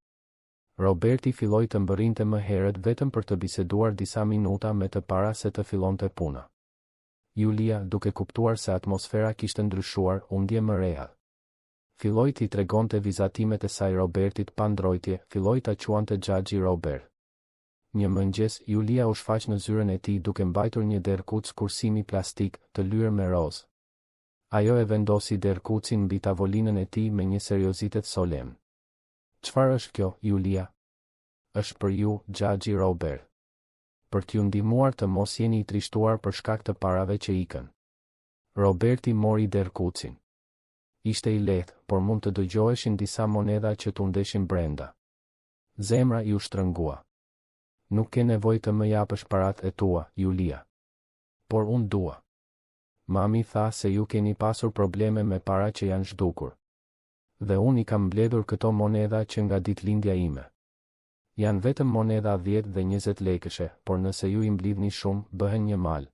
Roberti filloi të mbërrinte më herët vetëm për të biseduar disa minuta me të para se të fillonte puna. Julia, duke kuptuar se atmosfera kishte ndryshuar, u ndje më rehat. Filloi t'i tregonte vizatimet e saj Robertit pa ndrojtje, filloi ta quante Xhaxhi Robert. Një mëngjes, Julia u shfaq në zyrën e tij duke mbajtur një derkuc kursimi plastik të lyer me rozë. Ajo e vendosi derkucin mbi tavolinën e tij me një seriozitet solemn. Çfarë është kjo, Julia? Është për ju, Xhaxhi Robert. Për t'ju ndihmuar të mos jeni I trishtuar për shkak të parave që ikën. Roberti mori derkucin. Ishte I lehtë, por mund të dëgjoheshin disa monedha që tundeshin brenda. Zemra I u shtrëngua. Nuk ke nevojë të më japësh parat e tua, Julia. Por unë dua. Mami tha se ju keni pasur probleme me para që janë zhdukur. Dhe unë I kam mbledhur këto monedha që nga ditëlindja ime. Janë vetëm monedha 10 dhe 20 lekëshe, por nëse ju I mblidhni shumë, bëhen një mal.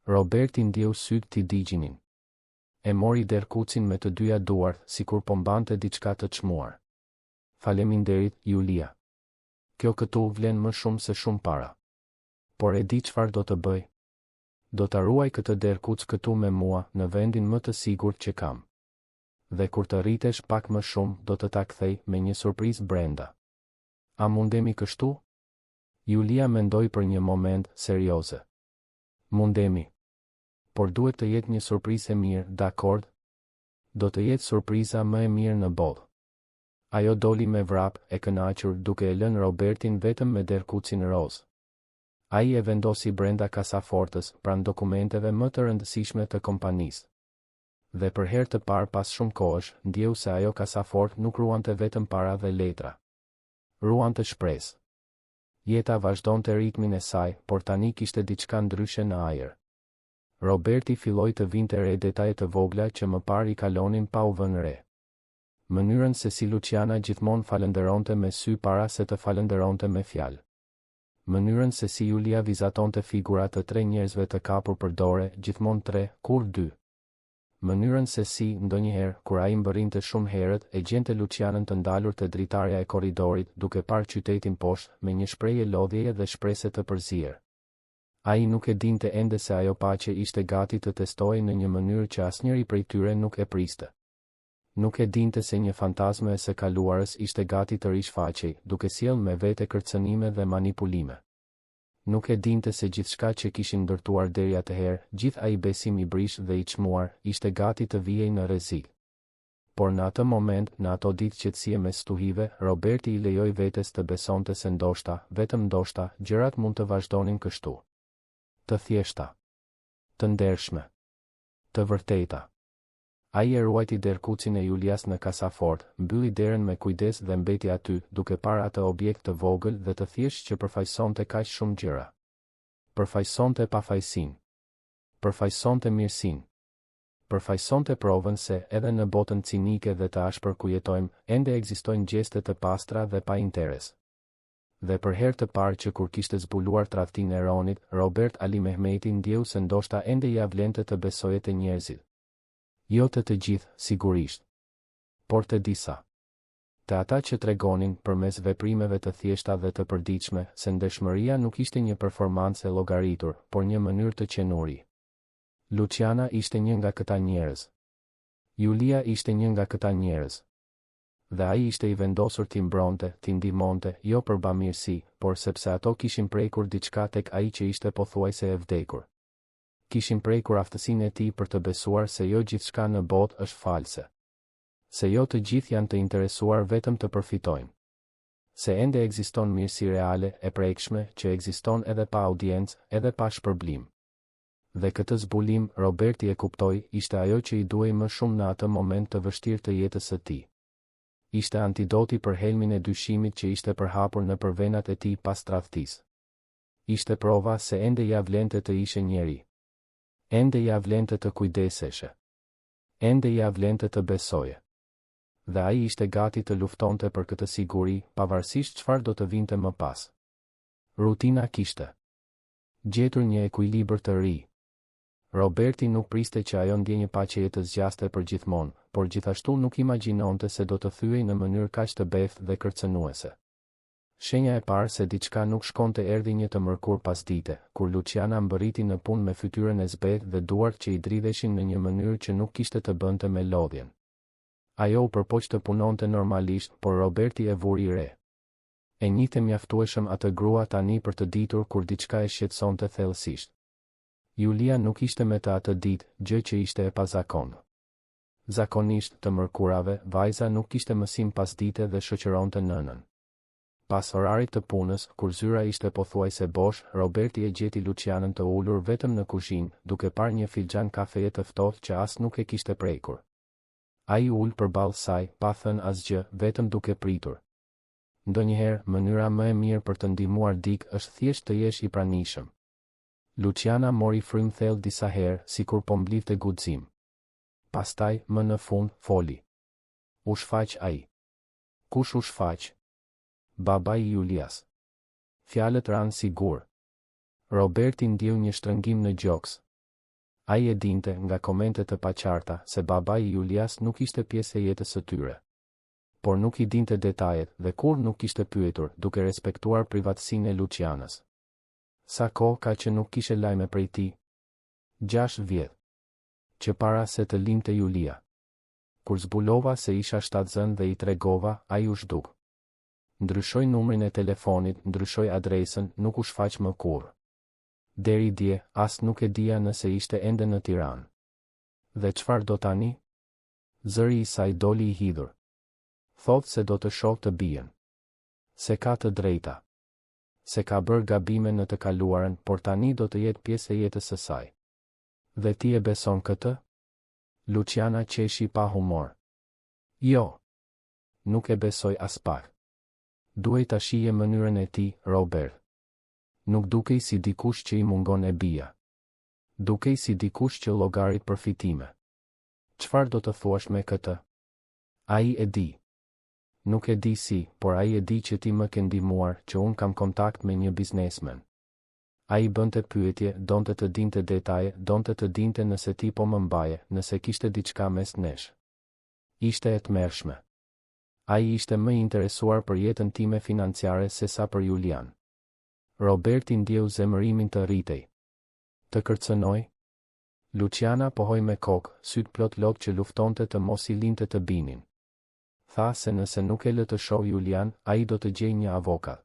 Roberti ndjeu sytë t'i digjinin. E mori derkucin me të dyja duart, sikur po mbante diçka të çmuar. Faleminderit, Julia. Kjo këtu vlen më shumë se shumë para. Por e di çfarë do të bëj? Do ta ruaj këtë derkuc këtu me mua, në vendin më të sigurt që kam. Dhe kur të rritesh pak më shumë, do të ta kthej me një surprizë brenda. A mundemi kështu? Julia mendoi për një moment, serioze. Mundemi. Por duhet të jetë një surprizë e mirë, dakord? Do të jetë surpriza më e mirë në botë. Ajo doli me vrap, e kënaqur, duke e lënë Robertin vetëm me derkucin roz. Ai e vendosi brenda kasafortës, pranë dokumenteve më të rëndësishme të kompanisë. Dhe për herë të parë pas shumë kohësh, ndjeu se ajo kasafort nuk ruante vetëm para dhe letra. Ruante shpresë. Jeta vazhdonte ritmin e saj, por tani kishte diçka ndryshe në ajër. Roberti filloi të vinte re detaje të vogla që më parë I kalonin pa u vënë re. Mënyrën se si Luciana gjithmonë falënderonte me sy para se të falënderonte me fjalë. Mënyrën se si Julia vizatonte figurat të 3 njerëzve të kapur për dore, gjithmonë 3, kur 2. Mënyrën se si, ndonjëherë, kur ai mbërrinte shumë herët, e gjente Lucianën të ndalur te dritarja e korridorit, duke parë qytetin poshtë, me një shprehje lodhjeje dhe shprese të përzier. Ai nuk e dinte ende se ajo paqe ishte gati të testojë në një mënyrë që asnjëri prej tyre nuk e priste. Nuk e dinte se një fantazme e së kaluarës ishte gati të rishfaqej, duke sjellë me vete kërcënime dhe manipulime. Nuk e dinte se gjithçka që kishin ndërtuar deri atëherë, gjithë ai besim i brish dhe i çmuar, ishte gati të vijej në rrezik. Por në atë moment, në ato ditë qetësie me stuhive, Roberti i lejoi vetes të besonte se ndoshta, vetëm ndoshta, gjërat mund të vazhdonin kështu. Të thjeshta, të ndershme, të vërteta. Ai e ruajti derkucin e Julias në kasafort, mbylli derën me kujdes dhe mbeti aty, duke parë atë objekt të vogël dhe të thjeshtë që përfaqësonte kaq shumë gjëra. Përfaqësonte pafajësinë. Përfaqësonte mirësinë. Përfaqësonte provën se, edhe në botën cinike dhe të ashpër ku jetojmë, ende ekzistojnë gjeste të pastra dhe pa interes. Dhe për herë të parë që kur kishte zbuluar tradhtinë e Ronit, Robert Ali Mehmeti ndjeu se ndoshta ende ia vlente të besoje te njerëzit. Jo të gjithë, sigurisht. Por të disa. Të ata që tregonin, përmes veprimeve të thjeshta dhe të përditshme, se ndeshmëria nuk ishte një performancë e llogaritur, por një mënyrë të qenuri. Luciana ishte një nga këta njerëz. Julia ishte një nga këta njerëz. Dhe ai ishte i vendosur t'i mbronte, t'i ndihmonte, jo për bamirësi, por sepse ato kishin prekur diçka tek ai që ishte pothuajse e vdekur. Kishin prekur aftësinë e tij për të besuar se jo gjithçka në botë është false. Se jo të gjithë janë të interesuar vetëm të përfitojnë. Se ende ekziston mirësi reale, e prekshme, që ekziston edhe pa audiencë, edhe pa shpërblim. Dhe këtë zbulim, Roberti e kuptoi, ishte ajo që i duhej më shumë në atë moment të vështirë të jetës së tij. Ishte antidoti për helmin e dyshimit që ishte përhapur në përvenat e tij pas tradhtisë. Ishte prova se ende ja vlente të ishe njeri. Ende ja vlente të kujdeseshe. Ende ja vlente të besoje. Dhe ai ishte gati të luftonte për këtë siguri, pavarësisht çfarë do të vinte më pas. Rutina kishte gjetur një ekuilibër të ri. Roberti nuk priste që ajo ndjenjë paqe të zgjaste për gjithmonë, por gjithashtu nuk imagjinonte se do të thyej në mënyrë kaq të beftë dhe kërcënuese. Shenja e parë se diçka nuk shkonte erdhi një të mërkur pasdite, kur Luciana mbërriti në punë me fytyrën e zbehtë dhe duart që i dridheshin në një mënyrë që nuk kishte të bënte me lodhjen. Ajo u përpoq të punonte normalisht, por Roberti e vuri re. E njihte mjaftueshëm atë grua tani për të ditur kur diçka e shqetësonte thellësisht. Julia nuk ishte me të atë ditë, gjë që ishte e pazakonë. Zakonisht, të mërkurave, vajza nuk kishte mësim pasdite dhe shoqëronte nënën. Pas orarit të punës, kur zyra ishte pothuajse bosh, Roberti e gjeti Lucianën të ulur vetëm në kuzhinë, duke parë një filxhan kafeje të ftohtë që as nuk e kishte prekur. Ai ul përballë saj, pa thënë asgjë, vetëm duke pritur. Ndonjëherë, mënyra më e mirë për të ndihmuar dikë është thjesht të jesh i pranishëm. Luciana mori frym thellë disa herë, sikur po mblidhte guxim. Pastaj, më në fund, foli. U shfaq ai. Kush u shfaq? Baba i Julias. Fjalët ranë sigur. Roberti ndjeu një shtrëngim në gjoks. Ai e dinte, nga komentet të paqarta, se baba i Julias nuk ishte pjesë e jetës së tyre. Por nuk i dinte detajet dhe kur nuk ishte pyetur, duke respektuar privatësinë e Lucianës. Sa kohë ka që nuk kishe lajme prej tij? 6 vjet. Që para se të lindte Julia. Kur zbulova se isha shtatzën dhe i tregova, ai u zhduk. Ndryshoi numrin e telefonit, ndryshoi adresën, nuk u shfaq më kurrë. Deri dje, as nuk e dija nëse ishte ende në Tiranë. Dhe çfarë do tani? Zëri i saj doli i hidhur. Thotë se do të shohë të bien. Se ka të drejta. Se ka bërë gabime në të kaluarën, por tani do të jetë pjesë e jetës së saj. Dhe ti e beson këtë? Luciana qeshi pa humor. Jo. Nuk e besoj as pak. Duhej ta shije mënyrën e tij, Robert. Nuk dukej si dikush që i mungon e bija. Dukej si dikush që llogarit përfitime. Çfarë do të thuash me këtë? Ai e di. Nuk e di si, por ai e di që ti më ke ndihmuar, që unë kam kontakt me një biznesmen. Ai bënte pyetje, donte të dinte detaje, donte të dinte nëse ti po më mbaje, nëse kishte diçka mes nesh. Ishte e tmerrshme. Ai ishte më interesuar për jetën time financiare se sa për Julian. Roberti ndjeu zemërimin të rritej. Të kërcënoj? Luciana pohoi me kokë, syt plot lok që luftonte të mos i linte të binin. Tha se nëse nuk e lë të shoh Julian, ai do të gjejë një avokat.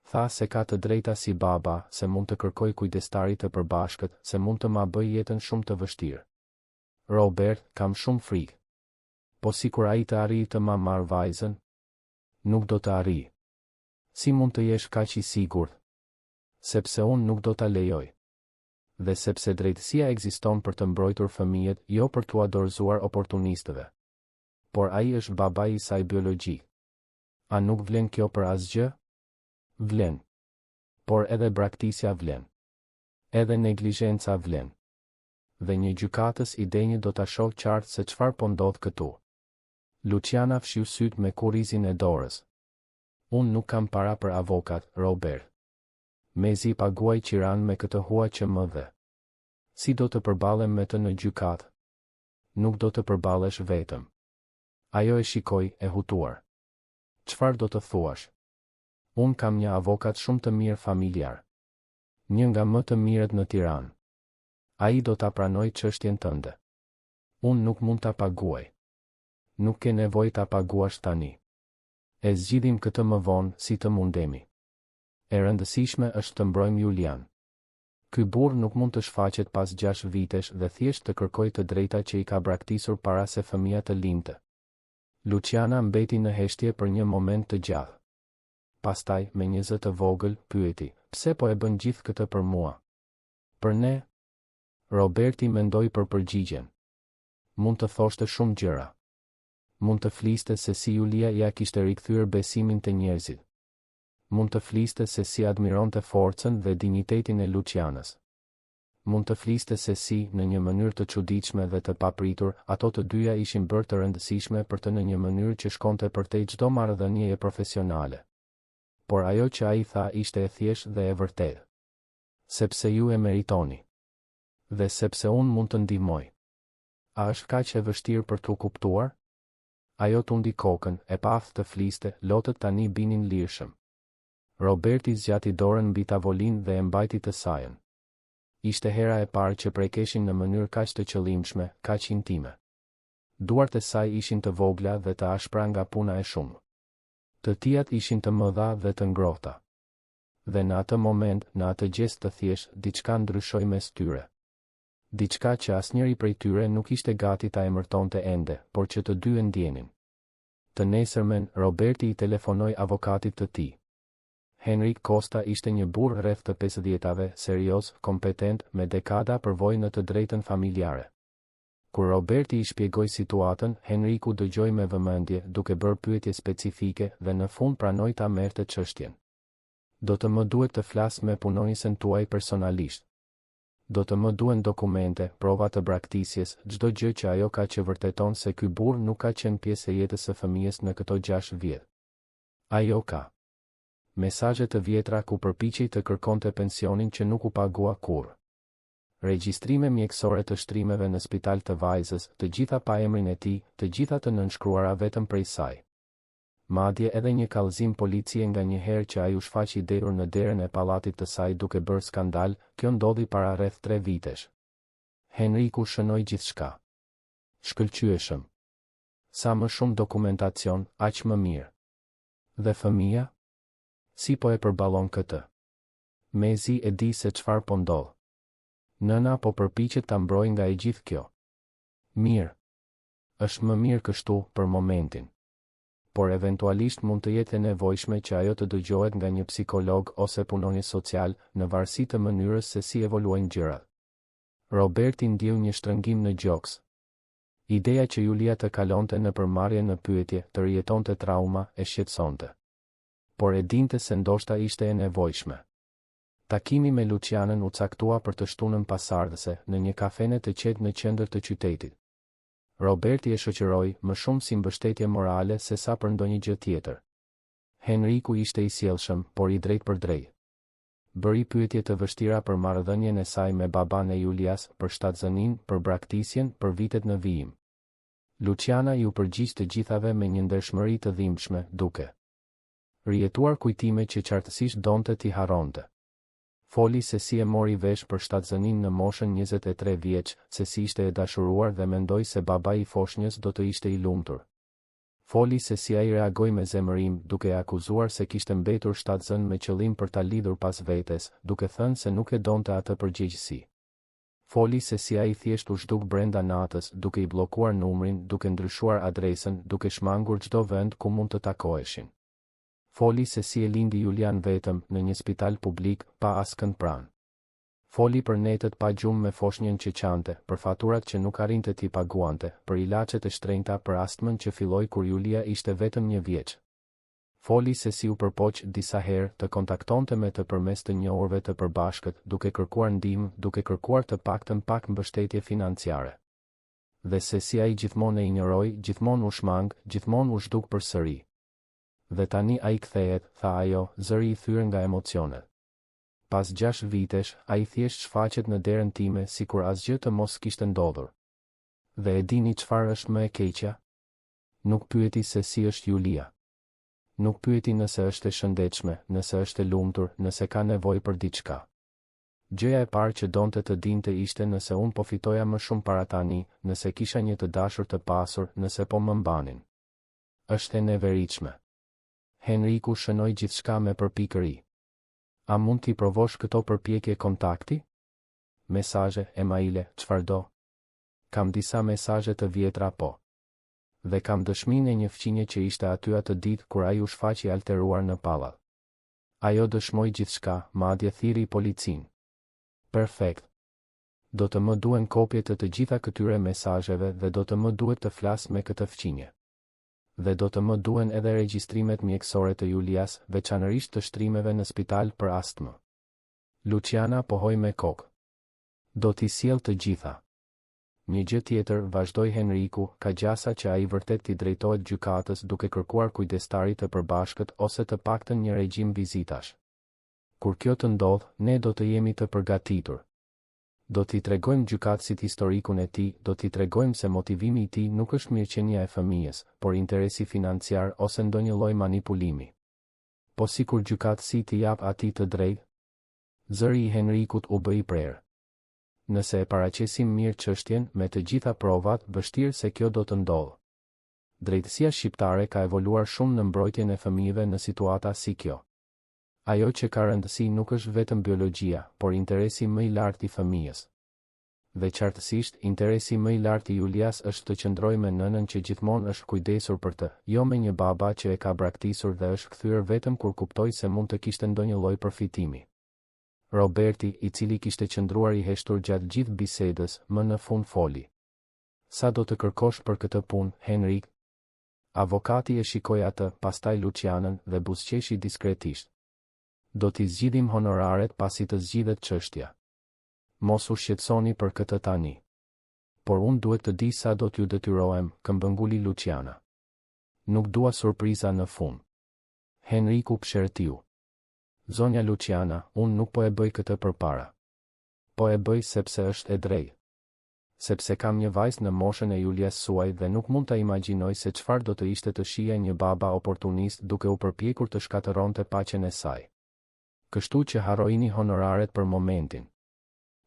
Tha se ka të drejta si baba, se mund të kërkoj kujdestarit të përbashkët, se mund të ma bëj jetën shumë të vështirë. Robert, kam shumë frikë. Po si kur ai të arri të ma marr vajzën? Nuk do të arri. Si mund të jesh kaq i sigurt? Sepse unë nuk do ta lejoj. Dhe sepse drejtësia ekziston për të mbrojtur fëmijët, jo për t'u dorëzuar oportunistëve. Por ai është babai i saj biologjik. A nuk vlen kjo për asgjë? Vlen. Por edhe braktisja vlen. Edhe neglizhenca vlen. Dhe një gjykatës i denjë do ta shoh qartë se çfarë po ndodh këtu. Luciana fshiu syt me kurrizin e dorës. Unë nuk kam para për avokat, Robert. Mezi paguaj qiran me këtë hua që më dhe. Si do të përballem me të në gjykatë? Nuk do të përballesh vetëm. Ajo e shikoi, e hutuar. Çfarë do të thuash? Unë kam një avokat shumë të mirë familjar. Një nga më të mirët në Tiranë. Ai do ta pranoj çështjen tënde. Unë nuk mund ta paguaj. Nuk ke nevojë ta paguash tani. E zgjidhim këtë më vonë, si të mundemi. E rëndësishme është të mbrojmë Julian. Ky burr nuk mund të shfaqet pas 6 vitesh dhe thjesht të kërkoj të drejta që i ka braktisur para se fëmia të lindte. Luciana mbeti në heshtje për një moment të gjatë. Pastaj, me një zë të vogël, pyeti, pse po e bën gjithë këtë për mua? Për ne? Roberti mendoi për përgjigjen. Mund të thoshte shumë gjëra. Mund të fliste se si Julia ja kishte rikthyer besimin te njerëzit. Mund të fliste se si admironte forcën dhe dinjitetin e Lucianës. Mund të fliste se si, në një mënyrë të çuditshme dhe të papritur, ato të dyja ishin bërë të rëndësishme për të në një mënyrë që shkonte përtej çdo marrëdhënieje profesionale. Por ajo që ai tha ishte e thjeshtë dhe e vërtetë. Sepse ju e meritoni. Dhe sepse unë mund të ndihmoj. A është kaq e vështirë për t'u kuptuar? Ajo tundi kokën, e paftë të fliste, lotët tani binin lirshëm. Roberti zgjati dorën mbi tavolinë dhe e mbajti të sajën. Ishte hera e parë që prekeshin në mënyrë kaq të qëllimshme, kaq intime. Duart e saj ishin të vogla dhe të ashpra nga puna e shumë. Të tijat ishin të mëdha dhe të ngrohta. Dhe në atë moment, në atë gjest të thjesht, diçka ndryshoi mes tyre. Diçka që asnjëri prej tyre nuk ishte gati ta emërtonte ende, por që të dy e ndjenin. Të nesërmen, Roberti i telefonoi avokatit të tij. Henrik Costa ishte një burr rreth të 50-tave, serioz, kompetent, me dekada përvojë në të drejtën familjare. Kur Roberti i shpjegoi situatën, Henriku dëgjoi me vëmendje, duke bërë pyetje specifike dhe në fund pranoi ta merrte çështjen. Do të më duhet të flas me punonjësen tuaj personalisht. Do të më duhen dokumente, prova të braktisjes, çdo gjë që ajo ka që vërteton se ky burr nuk ka qenë pjesë e jetës së fëmijës në këto 6 vjet. Ajo ka mesazhe të vjetra ku përpiqej të kërkonte pensionin që nuk u pagua kurrë. Regjistrime mjekësore të shtrimeve në spital të vajzës, të gjitha pa emrin e tij, të gjitha të nënshkruara vetëm prej saj. Madje edhe një kallëzim policie nga një herë që ai u shfaqi derur në derën e pallatit të saj duke bërë skandal, kjo ndodhi para rreth 3 vitesh. Henriku shënoi gjithçka. Shkëlqyeshëm. Sa më shumë dokumentacion, aq më mirë. Dhe fëmia? Si po e përballon këtë? Mezi e di se çfarë po ndodh. Nëna po përpiqet ta mbrojë nga e gjithë kjo. Mirë. Është më mirë kështu për momentin. Por eventualisht mund të jetë e nevojshme që ajo të dëgjohet nga një psikolog ose punonjës social, në varësi të mënyrës se si evoluojnë gjërat. Roberti ndjeu një shtrëngim në gjoks. Ideja që Julia të kalonte në përmarrje në pyetje, të rijetonte trauma, e shqetësonte. Por e dinte se ndoshta ishte e nevojshme. Takimi me Lucianën u caktua për të shtunën pasardhëse, në një kafene të qetë në qendër të qytetit. Roberti e shoqëroi më shumë si mbështetje morale se sa për ndonjë gjë tjetër. Henriku ishte i sjellshëm, por i drejtë për drejtë. Bëri pyetje të vështira për marrëdhënien e saj me baban e Julias, për shtatzënin, për braktisjen, për vitet në vijim. Luciana ju përgjigj të gjithave me një ndershmëri të dhimbshme, duke rijetuar kujtime që qartësisht donte t'i harronte. Foli se si e mori vesh për shtatzënin në moshën 23 vjeç, se si ishte e dashuruar dhe mendoi se babai i foshnjës do të ishte i lumtur. Foli se si ai reagoi me zemërim, duke akuzuar se kishte mbetur shtatzën me qëllim për ta lidhur pas vetes, duke thënë se nuk e donte atë përgjegjësi. Foli se si ai thjesht u zhduk brenda natës, duke i bllokuar numrin, duke ndryshuar adresën, duke shmangur çdo vend ku mund të takoheshin. Foli se si e lindi Julian vetëm në një spital publik pa askënd pranë. Foli për netët pa gjumë me foshnjën që qante, për faturat që nuk arrinte t'i paguante, për ilaçet e shtrenjta për astmën që filloi kur Julia ishte vetëm 1 vjeç. Foli se si u përpoq disa herë të kontaktonte me të përmes të njohurve të përbashkët, duke kërkuar ndihmë, duke kërkuar të paktën pak mbështetje financiare. Dhe se si ai gjithmonë e injoroi, gjithmonë u shmang, gjithmonë u zhduk përsëri. Dhe tani ai kthehet, tha ajo, zëri i thyer nga emocionet. Pas 6 vitesh, ai thjesht shfaqet në derën time sikur asgjë të mos kishte ndodhur. Dhe e dini çfarë është më e keqja? Nuk pyeti se si është Julia. Nuk pyeti nëse është e shëndetshme, nëse është e lumtur, nëse ka nevojë për diçka. Gjëja e parë që donte të dinte ishte nëse unë po fitoja më shumë para tani, nëse kisha një të dashur të pasur, nëse po më mbanin. Është e neveritshme. Henriku shënoi gjithçka me përpikëri. A mund t'i provosh këto përpjekje kontakti? Mesazhe, emaile, çfarëdo? Kam disa mesazhe të vjetra po. Dhe kam dëshminë e një fqinje që ishte aty atë ditë kur ai u shfaqi alteruar në pallat. Ajo dëshmoi gjithçka, madje thiri policinë. Perfekt. Do të më duhen kopje të gjitha këtyre mesazheve dhe do të më duhet të flas me këtë fqinje. Dhe do të më duhen edhe regjistrimet mjekësore të Julias, veçanërisht të shtrimeve në spital për astmë. Luciana pohoi me kokë. Do t'i sjell të gjitha. Një gjë tjetër, vazhdoi Henriku, ka gjasa që ai vërtet t'i drejtohet gjykatës duke kërkuar kujdestarit të përbashkët ose të paktën një regjim vizitash. Kur kjo të ndodh, ne do të jemi të përgatitur. Do t'i tregojmë gjykatësit historikun e tij, do t'i tregojmë se motivimi i tij nuk është mirëqenia e fëmijës, por interesi financiar ose ndonjë lloj manipulimi. Po sikur gjykatësi t'i jap atij të drejtë? Zëri i Henrikut u bë i prerë. Nëse e paraqesim mirë çështjen me të gjitha provat, vështirë se kjo do të ndodhë. Drejtësia shqiptare ka evoluar shumë në mbrojtjen e fëmijëve në situata si kjo. Ajo që ka rëndësi nuk është vetëm biologjia, por interesi më i lartë i fëmijës. Dhe qartësisht, interesi më i lartë i Julias është të qëndrojë me nënën që gjithmonë është kujdesur për të, jo me një baba që e ka braktisur dhe është kthyer vetëm kur kuptoi se mund të kishte ndonjë lloj përfitimi. Roberti, i cili kishte qëndruar i heshtur gjatë gjithë bisedës, më në fund foli. Sa do të kërkosh për këtë punë, Henrik? Avokati e shikoi atë, pastaj Lucianën dhe buzëqeshi diskretisht. Do t'i zgjidhim honoraret pasi të zgjidhet çështja. Mos u shqetësoni për këtë tani. Por unë duhet të di sa do t'ju detyrohem, këmbënguli Luciana. Nuk dua surpriza në fund. Henriku pshertiu. Zonja Luciana, unë nuk po e bëj këtë përpara. Po e bëj sepse është e drejtë. Sepse kam një vajzë në moshën e Julias suaj dhe nuk mund ta imagjinoj se çfarë do të ishte të shihej një baba oportunist duke u përpjekur të shkatëronte paqen e saj. Kështu që harrojini honoraret për momentin.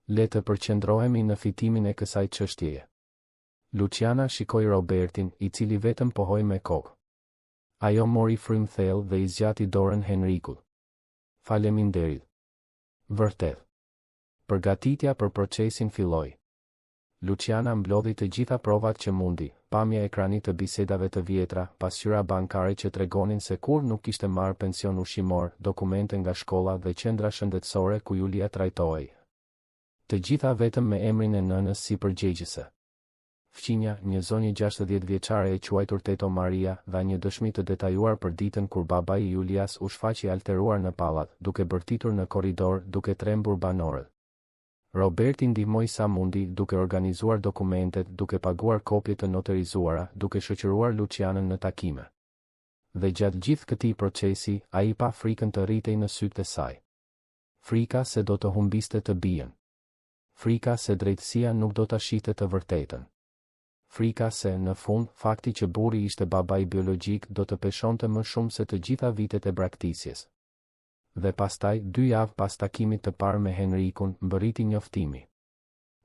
Le të përqendrohemi në fitimin e kësaj çështjeje. Luciana shikoi Robertin, i cili vetëm pohoi me kokë. Ajo mori frym thellë dhe i zgjati dorën Henrikut. Faleminderit. Vërtet. Përgatitja për procesin filloi. Luciana mblodhi të gjitha provat që mundi, pamja ekranit të bisedave të vjetra, pasqyra bankare që tregonin se kur nuk kishte marrë pension ushqimor, dokumente nga shkolla dhe qendra shëndetësore ku Julia trajtohej. Të gjitha vetëm me emrin e nënës si përgjegjëse. Fqinja, një zonjë 60 vjeçare e quajtur Teto Maria, dha një dëshmi të detajuar për ditën kur babai i Julias u shfaqi alteruar në pallat, duke bërtitur në korridor, duke trembur banorët. Roberti ndihmoi sa mundi, duke organizuar dokumentet, duke paguar kopje të notarizuara, duke shoqëruar Lucianën në takime. Dhe gjatë gjithë këtij procesi, ai pa frikën të rritej në sytë e saj. Frika se do të humbiste të bijën. Frika se drejtësia nuk do ta shihte të vërtetën. Frika se, në fund, fakti që burri ishte babai biologjik do të peshonte më shumë se të gjitha vitet e braktisjes. Dhe pastaj 2 javë pas takimit të parë me Henrikun, mbërriti njoftimi.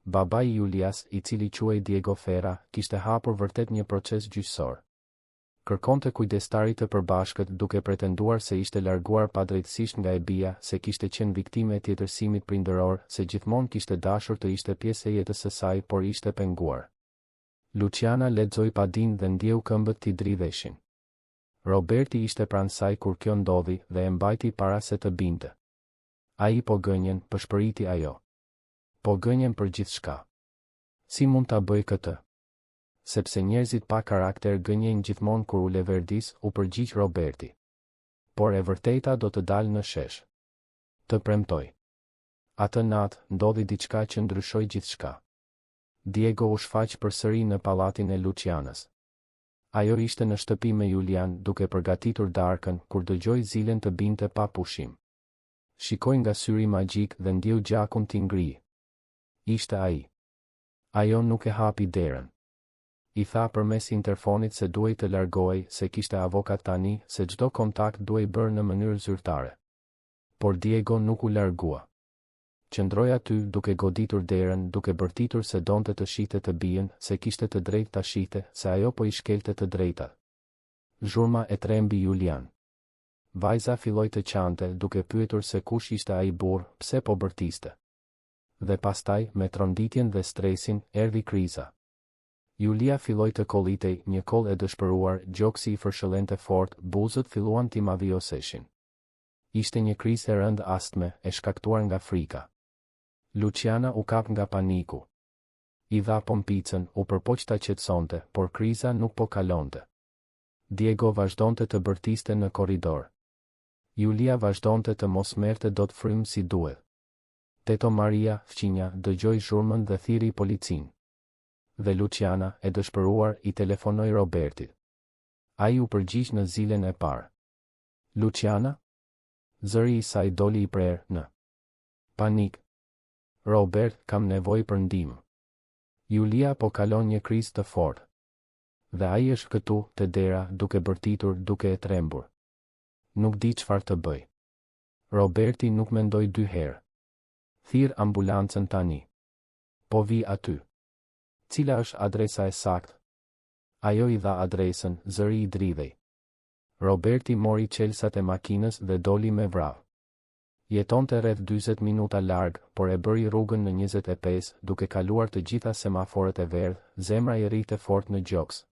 Babai i Julias, i cili quhej Diego Ferra, kishte hapur vërtet një proces gjyqësor. Kërkonte kujdestarit të përbashkët duke pretenduar se ishte larguar padrejtësisht nga e bija, se kishte qenë viktime e tjetërsimit prindëror, se gjithmonë kishte dashur të ishte pjesë e jetës së saj, por ishte penguar. Luciana lexoi padin dhe ndjeu këmbët t'i dridheshin. Roberti ishte pranë saj kur kjo ndodhi dhe e mbajti para se të binte. Ai po gënjen, pëshpëriti ajo. Po gënjen për gjithçka. Si mund ta bëj këtë? Sepse njerëzit pa karakter gënjejnë gjithmonë kur u leverdis, u përgjigj Roberti. Por e vërteta do të dalë në shesh. Të premtoj. Atë natë ndodhi diçka që ndryshoi gjithçka. Diego u shfaq përsëri në pallatin e Lucianës. Ajo ishte në shtëpi me Julian duke përgatitur darkën kur dëgjoi zilen të binte pa pushim. Shikoi nga syri magjik dhe ndjeu gjakun t'i ngri. Ishte ai. Ajo nuk e hapi derën. I tha përmes interfonit se duhej të largohej, se kishte avokat tani, se çdo kontakt duhej bërë në mënyrë zyrtare. Por Diego nuk u largua. Qëndroi aty duke goditur derën, duke bërtitur se donte të shihte të bijën, se kishte të drejtë ta shihte, se ajo po i shkelte të drejtat. Zhurma e trembi Julian. Vajza filloi të qante, duke pyetur se kush ishte ai burr, pse po bërtiste. Dhe pastaj, me tronditjen dhe stresin, erdhi kriza. Julia filloi të kollitej, një koll e dëshpëruar, gjoksi i fërshëllente fort, buzët filluan t'i mavioseshin. Ishte një krizë e rëndë astme, e shkaktuar nga frika. Luciana u kap nga paniku. I dha pompicën, u përpoq ta qetësonte, por kriza nuk po kalonte. Diego vazhdonte të bërtiste në korridor. Julia vazhdonte të mos merrte dot frym si duhet. Teto Maria, fqinja, dëgjoi zhurmën dhe thiri policinë. Dhe Luciana, e dëshpëruar, i telefonoi Robertit. Ai u përgjigj në zilen e parë. Luciana? Zëri i saj doli i prerë në panik. Robert, kam nevojë për ndihmë. Julia po kalon një krizë të fortë. Dhe ai është këtu, te dera, duke bërtitur, duke e trembur. Nuk di çfarë të bëj. Roberti nuk mendoi 2 herë. Thirr ambulancën tani. Po vi aty. Cila është adresa e saktë? Ajo i dha adresën, zëri i dridhej. Roberti mori çelsat e makinës dhe doli me vrap. Jetonte rreth 40 minuta larg, por e bëri rrugën në 25, duke kaluar të gjitha semaforët e verdh, zemra i rrite fort në gjoks.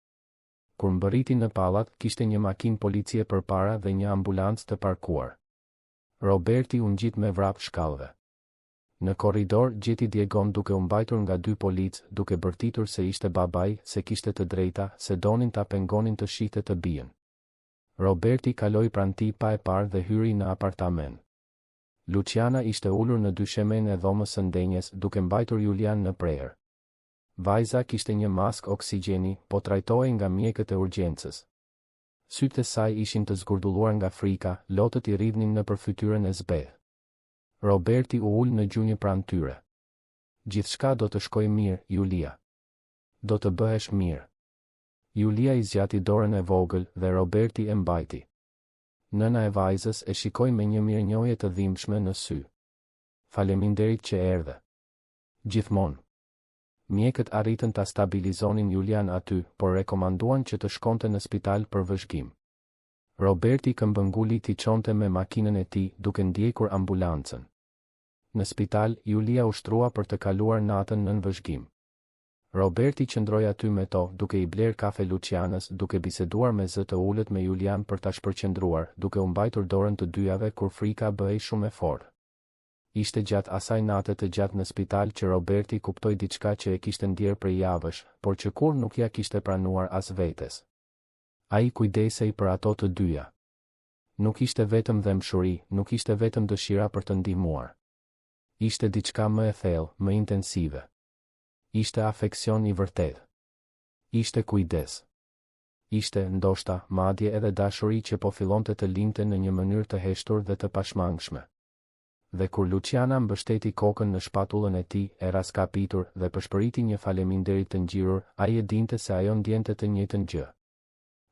Kur mbërriti në pallat, kishte një makinë policie përpara dhe një ambulancë të parkuar. Roberti u ngjit me vrap shkallëve. Në korridor gjeti Diegon duke u mbajtur nga 2 policë, duke bërtitur se ishte babai, se kishte të drejta, se donin ta pengonin të shihte të bijën. Roberti kaloi pranë tij pa e parë dhe hyri në apartament. Luciana ishte ulur në dyshemen e dhomës së ndenjes, duke mbajtur Julian në prerë. Vajza kishte një mask oksigjeni, po trajtohej nga mjekët e urgjencës. Sytë e saj ishin të zgurdulluar nga frika, lotët i rridhnin nëpër fytyrën e zbeth. Roberti u ul në gjunjë pranë tyre. Gjithçka do të shkojë mirë, Julia. Do të bëhesh mirë. Julia i zgjati dorën e vogël dhe Roberti e mbajti. Nëna e vajzës e shikoi me një mirënjohje të dhimbshme në sy. Faleminderit që erdhe. Gjithmonë. Mjekët arritën ta stabilizonin Julian aty, por rekomanduan që të shkonte në spital për vëzhgim. Roberti këmbënguli t'i çonte me makinën e tij, duke ndjekur ambulancën. Në spital, Julia ushtrua për të kaluar natën nën vëzhgim. Roberti qëndroi aty me to, duke i bler kafe Lucianës, duke biseduar me zë të ulët me Julian për ta shpërqendruar, duke u mbajtur dorën të dyjave kur frika bëhej shumë e fortë. Ishte gjatë asaj nate të gjatë në spital që Roberti kuptoi diçka që e kishte ndjerë prej javësh, por që kur nuk ja kishte pranuar as vetes. Ai kujdesej për ato të dyja. Nuk ishte vetëm dëmshuri, nuk ishte vetëm dëshira për të ndihmuar. Ishte diçka më e thellë, më intensive. Ishte afeksion i vërtet. Ishte kujdes. Ishte, ndoshta, madje edhe dashuri që po fillonte të lindte në një mënyrë të heshtur dhe të pashmangshme. Dhe kur Luciana mbështeti kokën në shpatullën e tij, e raskapitur dhe përshpëriti një faleminderit të ngjirur, ai e dinte se ajo ndjente të njëjtën gjë.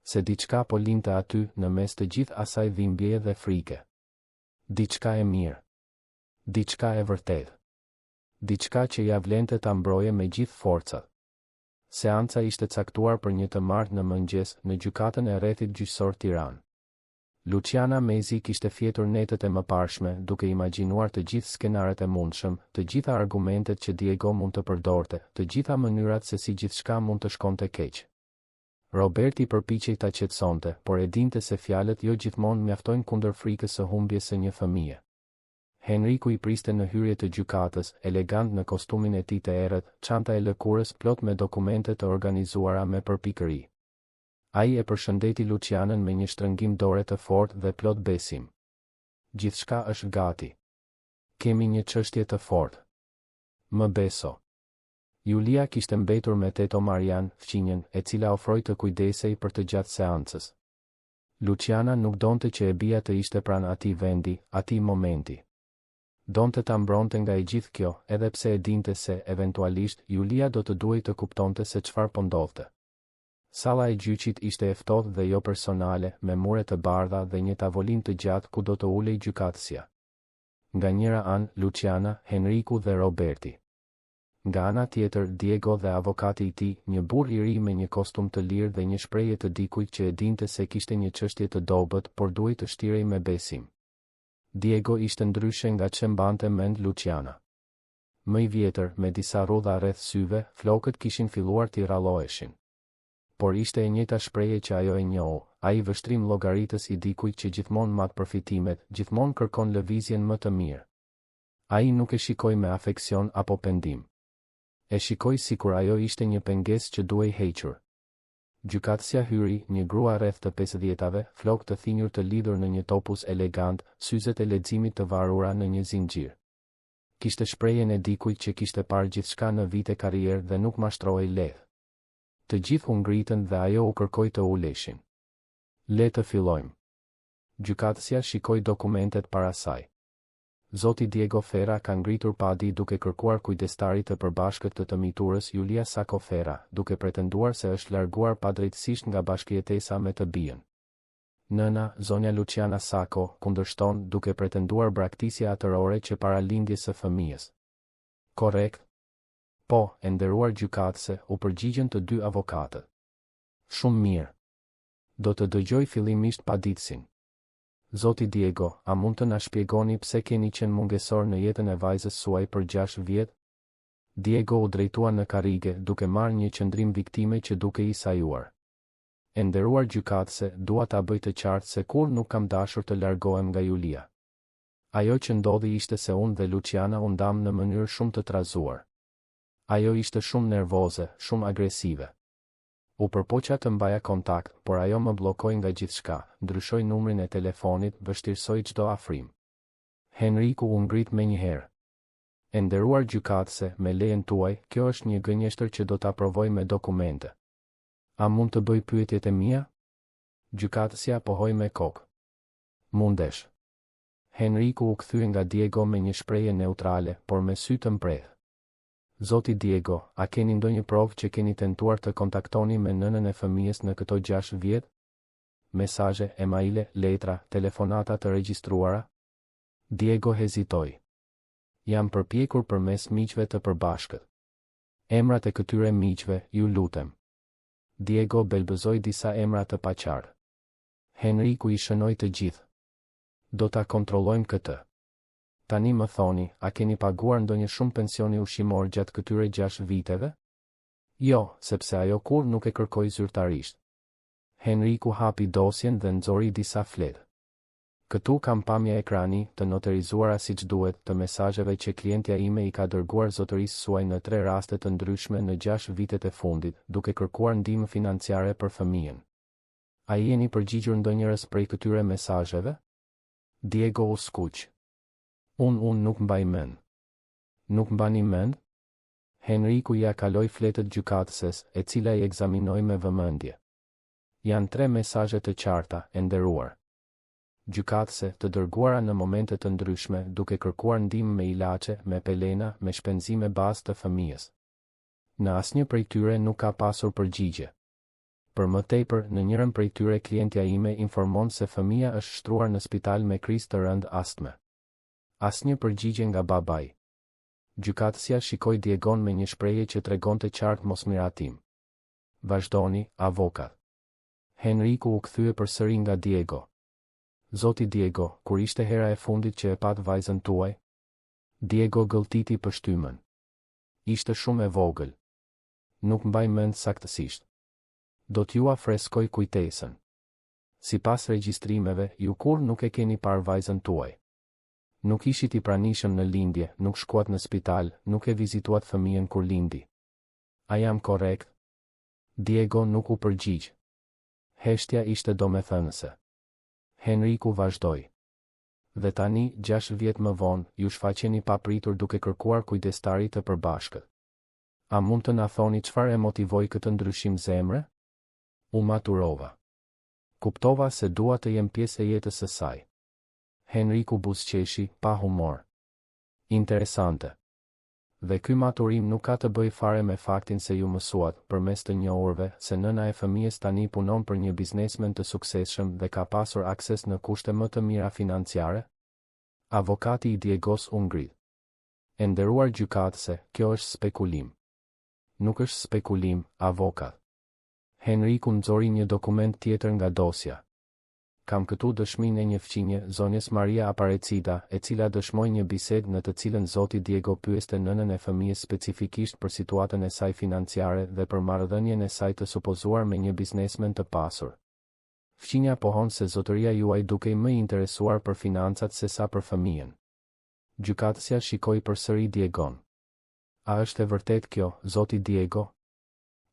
Se diçka po lindte aty në mes të gjithë asaj dhimbjeje dhe frike. Diçka e mirë. Diçka e vërtetë. Diçka që ja vlente ta mbroje me gjithë forcat. Seanca ishte caktuar për 1 të martë në mëngjes në gjykatën e rrethit gjyqësor Tiranë. Luciana Mezi kishte fjetur netët e mëparshme duke imagjinuar të gjithë skenaret e mundshëm, të gjitha argumentet që Diego mund të përdorte, të gjitha mënyrat se si gjithçka mund të shkonte keq. Roberti përpiqej ta qetësonte, por e dinte se fjalët jo gjithmonë mjaftojnë kundër frikës së humbjes së një fëmie. Henriku i priste në hyrje të gjykatës, elegant në kostumin e tij të errët, çanta e lëkurës plot me dokumente të organizuara me përpikëri. Ai e përshëndeti Lucianën me një shtrëngim dore të fortë dhe plot besim. Gjithçka është gati. Kemi një çështje të fortë. Më beso. Julia kishte mbetur me Teto Marian, fqinjen, e cila ofroi të kujdesej për të gjatë seancës. Luciana nuk donte që e bija të ishte pranë atij vendi, atij momenti. Donte ta mbronte nga e gjithë kjo, edhe pse e dinte se, eventualisht, Julia do të duhej të kuptonte se çfarë po ndodhte. Salla e gjyqit ishte e ftohtë dhe jo personale, me mure të bardha dhe një tavolinë të gjatë ku do të ulej gjykatësja. Nga njëra anë, Luciana, Henriku dhe Roberti. Nga ana tjetër, Diego dhe avokati i tij, një burr i ri me një kostum të lirë dhe një shprehje të dikujt që e dinte se kishte një çështje të dobët, por duhej të shtirej me besim. Diego ishte ndryshe nga që mbante mend Luciana. Më i vjetër, me disa rrudha rreth syve, flokët kishin filluar t'i ralloheshin. Por ishte e njëjta shprehje që ajo e njohu, ai vështrim llogaritës i dikujt që gjithmonë mat përfitimet, gjithmonë kërkon lëvizjen më të mirë. Ai nuk e shikoi me afeksion apo pendim. E shikoi sikur ajo ishte një pengesë që duhej hequr. Gjykatësja hyri, një grua rreth të 50-tave, flokë të thinjur të lidhur në një topuz elegant, syzet e leximit të varura në një zinxhir. Kishte shprehjen e dikujt që kishte parë gjithçka në vite karrierë dhe nuk mashtrohej lehtë. Të gjithë u ngritën dhe ajo u kërkoi të uleshin. Le të fillojmë. Gjykatësja shikoi dokumentet para saj. Zoti Diego Ferra ka ngritur padi duke kërkuar kujdestarit të përbashkët të miturës Julia Sacco Ferra, duke pretenduar se është larguar padrejtësisht nga bashkëjetesa me të bijën. Nëna, zonja Luciana Sacco, kundërshton duke pretenduar braktisje atërore që para lindjes së fëmijës. Korrekt? Po, e nderuar gjykatëse, u përgjigjen të dy avokatët. Shumë mirë. Do të dëgjoj fillimisht paditësin. Zoti Diego, a mund të na shpjegoni pse keni qenë mungesor në jetën e vajzës suaj për 6 vjet? Diego u drejtua në karrige, duke marrë një qëndrim viktime që duke i sajuar. E nderuar gjykatëse, dua ta bëj të qartë se kur nuk kam dashur të largohem nga Julia. Ajo që ndodhi ishte se unë dhe Luciana u ndam në mënyrë shumë të trazuar. Ajo ishte shumë nervoze, shumë agresive. U përpoqja të mbaja kontakt, por ajo më bllokoi nga gjithçka, ndryshoi numrin e telefonit, vështirësoi çdo afrim. Henriku u ngrit menjëherë. E nderuar gjykatëse, me lejen tuaj, kjo është një gënjeshtër që do ta provoj me dokumente. A mund të bëj pyetjet e mia? Gjykatësja pohoi me kokë. Mundesh. Henriku u kthye nga Diego me një shprehje neutrale, por me sy të mprehë. Zoti Diego, a keni ndonjë provë që keni tentuar të kontaktoni me nënën e fëmijës në këto 6 vjet? Mesazhe, emaile, letra, telefonata të regjistruara? Diego hezitoi. Jam përpjekur përmes miqve të përbashkët. Emrat e këtyre miqve, ju lutem. Diego belbëzoi disa emra të paqartë. Henriku i shënoi të gjithë. Do ta kontrollojmë këtë. Tani më thoni, a keni paguar ndonjë shumë pensioni ushqimor gjatë këtyre 6 viteve? Jo, sepse ajo kur nuk e kërkoi zyrtarisht. Henriku hapi dosjen dhe nxori disa fletë. Këtu kam pamje ekrani të notarizuara siç duhet të mesazheve që klientja ime i ka dërguar zotërisë suaj në 3 raste të ndryshme në 6 vitet e fundit, duke kërkuar ndihmë financiare për fëmijën. A jeni përgjigjur ndonjëherë prej këtyre mesazheve? Diego u skuq. Unë nuk mbaj mend. Nuk mbani mend? Henriku ja kaloi fletët gjykatëses, e cila i ekzaminoi me vëmendje. Janë 3 mesazhe të qarta, e nderuar. Gjykatëse, të dërguara në momente të ndryshme, duke kërkuar ndihmë me ilaçe, me pelena, me shpenzime bazë të fëmijës. Në asnjë prej tyre nuk ka pasur përgjigje. Për më tepër, në njërin prej tyre klientja ime informon se fëmia është shtruar në spital me krizë të rëndë astme. Asnjë përgjigje nga babai. Gjykatësia shikoi Diegon me një shprehje që tregonte qartë mosmiratim. Vazhdoni, avokat. Henriku u kthye përsëri nga Diego. Zoti Diego, kur ishte hera e fundit që e pat vajzën tuaj? Diego gëlltiti pështymën. Ishte shumë e vogël. Nuk mbaj mend saktësisht. Do t'ju freskoj kujtesën. Sipas regjistrimeve, ju kur nuk e keni parë vajzën tuaj. Nuk ishit I pranishëm në lindje, nuk shkuat në spital, nuk e vizituat fëmijën kur lindi. A jam korrekt? Diego nuk u përgjigj. Heshtja ishte domethënëse. Henriku vazhdoi. Dhe tani, 6 vjet më vonë, ju shfaqeni papritur duke kërkuar kujdestari të përbashkët. A mund të na thoni çfarë e motivoi këtë ndryshim zemre? U maturova. Kuptova se dua të jem pjesë e jetës së saj. Henriku buzëqeshi, pa humor. Interesante. Dhe ky maturim nuk ka të bëjë fare me faktin se ju mësuat, përmes të njohurve, se nëna e fëmijës tani punon për një biznesmen të suksesshëm dhe ka pasur akses në kushte më të mira financiare? Avokati I Diegos u ngrit. E nderuar gjykatëse, kjo është spekulim. Nuk është spekulim, avokat. Henriku nxori një dokument tjetër nga dosja. Kam këtu dëshminë e një fqinje, zonjës Maria Aparecida, e cila dëshmoi një bisedë në të cilën zoti Diego pyeste nënën e fëmijës specifikisht për situatën e saj financiare dhe për marrëdhënien e saj të supozuar me një biznesmen të pasur. Fqinja pohon se zotëria juaj dukej më interesuar për financat se sa për fëmijën. Gjykatësia shikoi përsëri Diegon. A është e vërtet kjo, zoti Diego?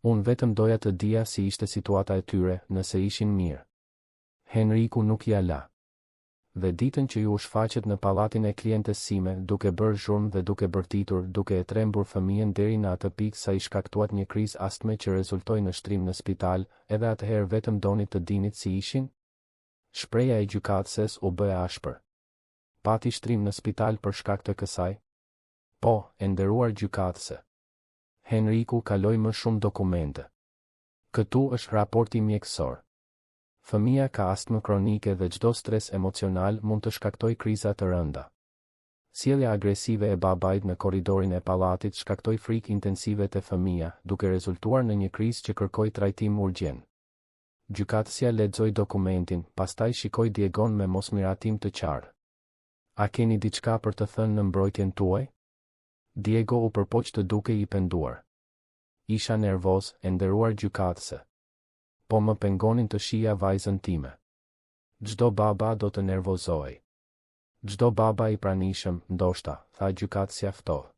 Unë vetëm doja të dija si ishte situata e tyre, nëse ishin mirë. Henriku nuk ja la. Dhe ditën që ju shfaqet në pallatin e klientes sime, duke bërë zhurmë dhe duke bërtitur, duke e trembur fëmijën deri në atë pikë sa I shkaktuat një krizë astme që rezultoi në shtrim në spital, edhe atëherë vetëm donit të dinit si ishin? Shpreha e gjykatëses u bë e ashpër. Pati shtrim në spital për shkak të kësaj? Po, e nderuar gjykatëse. Henriku kaloi më shumë dokumente. Këtu është raporti mjekësor. Fëmia ka astmë kronike dhe çdo stres emocional mund të shkaktoj kriza të rënda. Sjellja agresive e babait në korridorin e pallatit shkaktoi frikë intensive te fëmia, duke rezultuar në një krizë që kërkoi trajtim urgjent. Gjykatësia lexoi dokumentin, pastaj shikoi Diegon me mosmiratim të qartë. A keni diçka për të thënë në mbrojtjen tuaj? Diego u përpoq të duke I penduar. Isha nervoz, e nderuar gjykatëse. Po më pengonin të shija vajzën time. Çdo baba do të nervozohej. Çdo baba I pranishëm, ndoshta, tha gjykatësia ftohtë.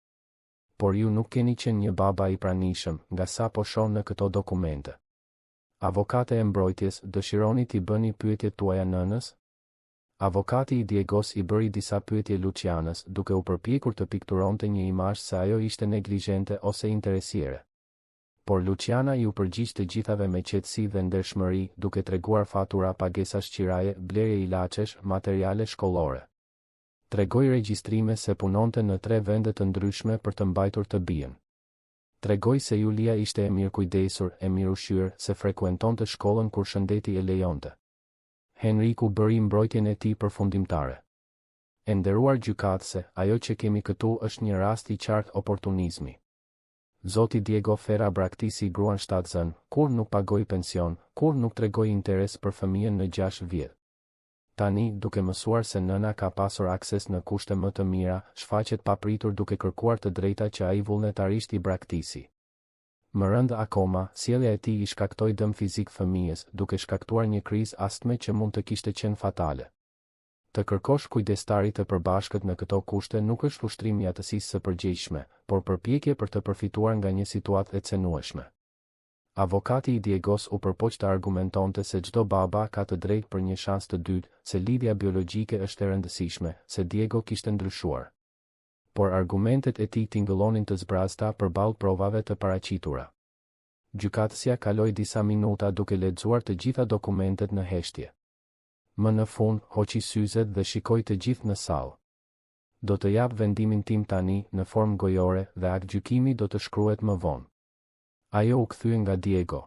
Por ju nuk keni qenë një baba I pranishëm, nga sa po shoh në këto dokumente. Avokate e mbrojtjes, dëshironi t'i bëni pyetjet tuaja nënës? Avokati I Diegos I bëri disa pyetje Lucianës, duke u përpjekur të pikturonte një imazh se ajo ishte neglizhente ose interesiere. Por Luciana I u përgjigj të gjithave me qetësi dhe ndershmëri, duke treguar fatura pagesa shqiraje, blerje ilaçesh, materiale shkollore. Tregoi regjistrime se punonte në 3 vende të ndryshme për të mbajtur të bijën. Tregoi se Julia ishte e mirëkujdesur, e mirëushqyer, se frekuentonte shkollën kur shëndeti e lejonte. Henriku bëri mbrojtjen e tij përfundimtare. E nderuar gjykatëse, ajo që kemi këtu është një rast I qartë oportunizmi. Zoti Diego Ferra braktisi gruan shtatzën, kur nuk pagoi pension, kur nuk tregoi interes për fëmijën në 6 vjet. Tani, duke mësuar se nëna ka pasur akses në kushte më të mira, shfaqet papritur duke kërkuar të drejta që ai vullnetarisht I braktisi. Më rënd akoma, sjellja e tij I shkaktoi dëm fizik fëmijës, duke shkaktuar një krizë astme që mund të kishte qenë fatale. Të kërkosh kujdestarit të përbashkët në këto kushte nuk është ushtrim I atësisë së përgjegjshme, por përpjekje për të përfituar nga një situatë e cenueshme. Avokati I Diegos u përpoq të argumentonte se çdo baba ka të drejtë për një shans të dytë, se lidhja biologjike është e rëndësishme, se Diego kishte ndryshuar. Por argumentet e tij tingëllonin të zbrazta përballë provave të paraqitura. Gjykatësia kaloi disa minuta duke lexuar të gjitha dokumentet në heshtje. Më në fund, hoqi syzet dhe shikoi të gjithë në sallë. Do të jap vendimin tim tani, në formë gojore, dhe aktgjykimi do të shkruhet më vonë. Ajo u kthye nga Diego.